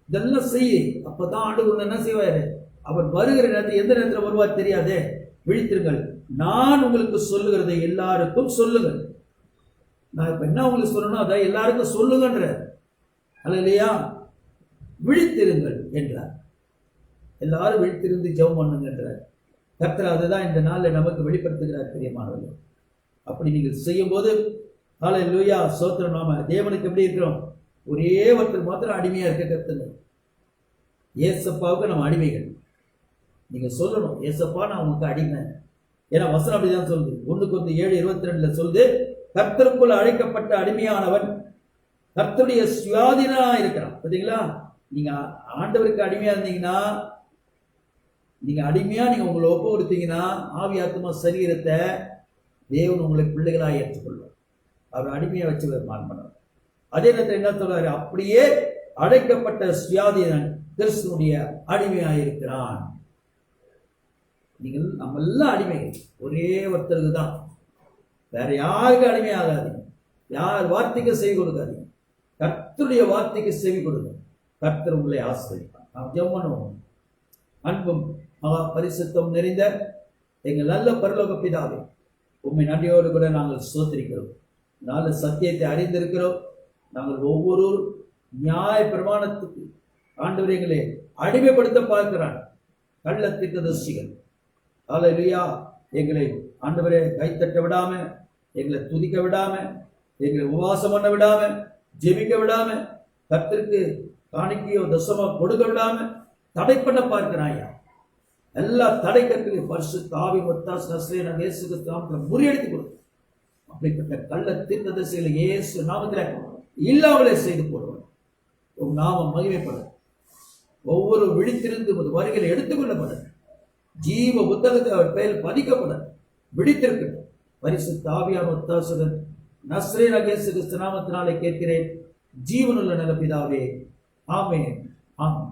இதெல்லாம் செய். அப்பதான் ஆண்டவர் என்ன செய்வாரு? அவர் வருகிற நேரத்தில் எந்த நேரத்தில் வருவார் தெரியாதே. விழித்திருங்கள், நான் உங்களுக்கு சொல்லுகிறதை எல்லாருக்கும் சொல்லுங்கள். நான் இப்ப என்ன உங்களுக்கு சொல்லணும் அதை எல்லாருக்கும் சொல்லுங்கன்ற. அல்லேலூயா. விழித்திருங்கள் என்றார். எல்லாரும் விழித்திருந்து ஜெபம் பண்ணுங்கன்றார். கர்த்தர் அதுதான் இந்த நாளில் நமக்கு வெளிப்படுத்துகிறார் பிரியமானவர்களே. அப்படி நீங்கள் செய்யும் போது அல்லேலூயா ஸ்தோத்திரம். நாம தேவனுக்கு எப்படி இருக்கிறோம்? ஒரே ஒருத்தர் மாத்திரம் அடிமையா இருக்க கத்துங்க. ஏசப்பாவுக்கு நம்ம அடிமைகள். நீங்க சொல்லணும், ஏசப்பா நான் உங்களுக்கு அடிமை. ஏன்னா வசனம் அப்படிதான் சொல்லுது. 1 Corinthians 7:22 சொல்லுது, கர்த்தருக்குள் அழைக்கப்பட்ட அடிமையானவன் கர்த்தருடைய சுயாதீனா இருக்கிறான். பார்த்தீங்களா? நீங்க ஆண்டவருக்கு அடிமையா இருந்தீங்கன்னா, நீங்க அடிமையா நீங்க உங்களை ஒப்பு கொடுத்தீங்கன்னா, ஆவி ஆத்மா சரீரத்தை தேவன் உங்களை பிள்ளைகளாக ஏற்றுக்கொள்வார். அவர் அடிமையா வச்சு வருமானம் பண்ணுவார். அதே நேரத்தில் என்ன சொல்றாரு? அப்படியே அழைக்கப்பட்ட சுயாதீனன் கிறிஸ்துவனுடைய அடிமையாக இருக்கிறான். நீங்கள் நம்ம எல்லாம் அடிமைகள், ஒரே ஒருத்தருக்கு தான். வேற யாருக்கு அடிமையாகாதீங்க. யார் வார்த்தைக்கு செவி கொடுக்காதீங்க. கர்த்தருடைய வார்த்தைக்கு செவி கொடுங்க. கர்த்தர் உங்களை ஆசீர்வதிப்பார். நாம் ஜெபம் பண்ணுவோம். அன்பும் மகா பரிசுத்தம் நிறைந்த எங்கள் நல்ல பரலோக பிதாவே, உண்மை நன்றியோடு கூட நாங்கள் ஸ்தோத்திரிக்கிறோம். நல்ல சத்தியத்தை அறிந்திருக்கிறோம். நாங்கள் ஒவ்வொரு நியாய பிரமாணத்துக்கு ஆண்டவரே எங்களை அடிமைப்படுத்த பார்க்கிறான் கள்ள தீர்க்கதரிசிகள். அல்லேலூயா. எங்களை ஆண்டவரே கைத்தட்ட விடாம, எங்களை துதிக்க விடாம, எங்களை உபவாசம் பண்ண விடாம, ஜெபிக்க விடாம, கர்த்தருக்கு காணிக்கையோ தசமோ கொடுக்க விடாம தடை பண்ண பார்க்கிறாயா. எல்லா தடை கற்களையும் பரிசுத்த ஆவியின் ஒத்தாசை நசரேயனாகிய இயேசு கிறிஸ்து நாமத்தில் முறியடித்து கொடுக்கும். அப்படிப்பட்ட கள்ள தீர்க்கதரிசிகளை இயேசு நாமத்தில் இல்லாமலே செய்து போடுவார். உன் நாமம் மகிமைப்படும். ஒவ்வொரு விழித்திருந்து வருகையில் எடுத்துக்கொள்ளப்பட ஜீவ புத்தகத்தை அவர் பெயரில் பதிக்கப்பட விழித்திருக்கட்டும். பரிசுத்த ஆவியான ஒத்தாசகன் நசரேயனாகிய இயேசு கிறிஸ்து நாமத்தினாலே கேட்கிறேன், ஜீவனுள்ள நல்ல பிதாவே. ஆமென். ஆமென்.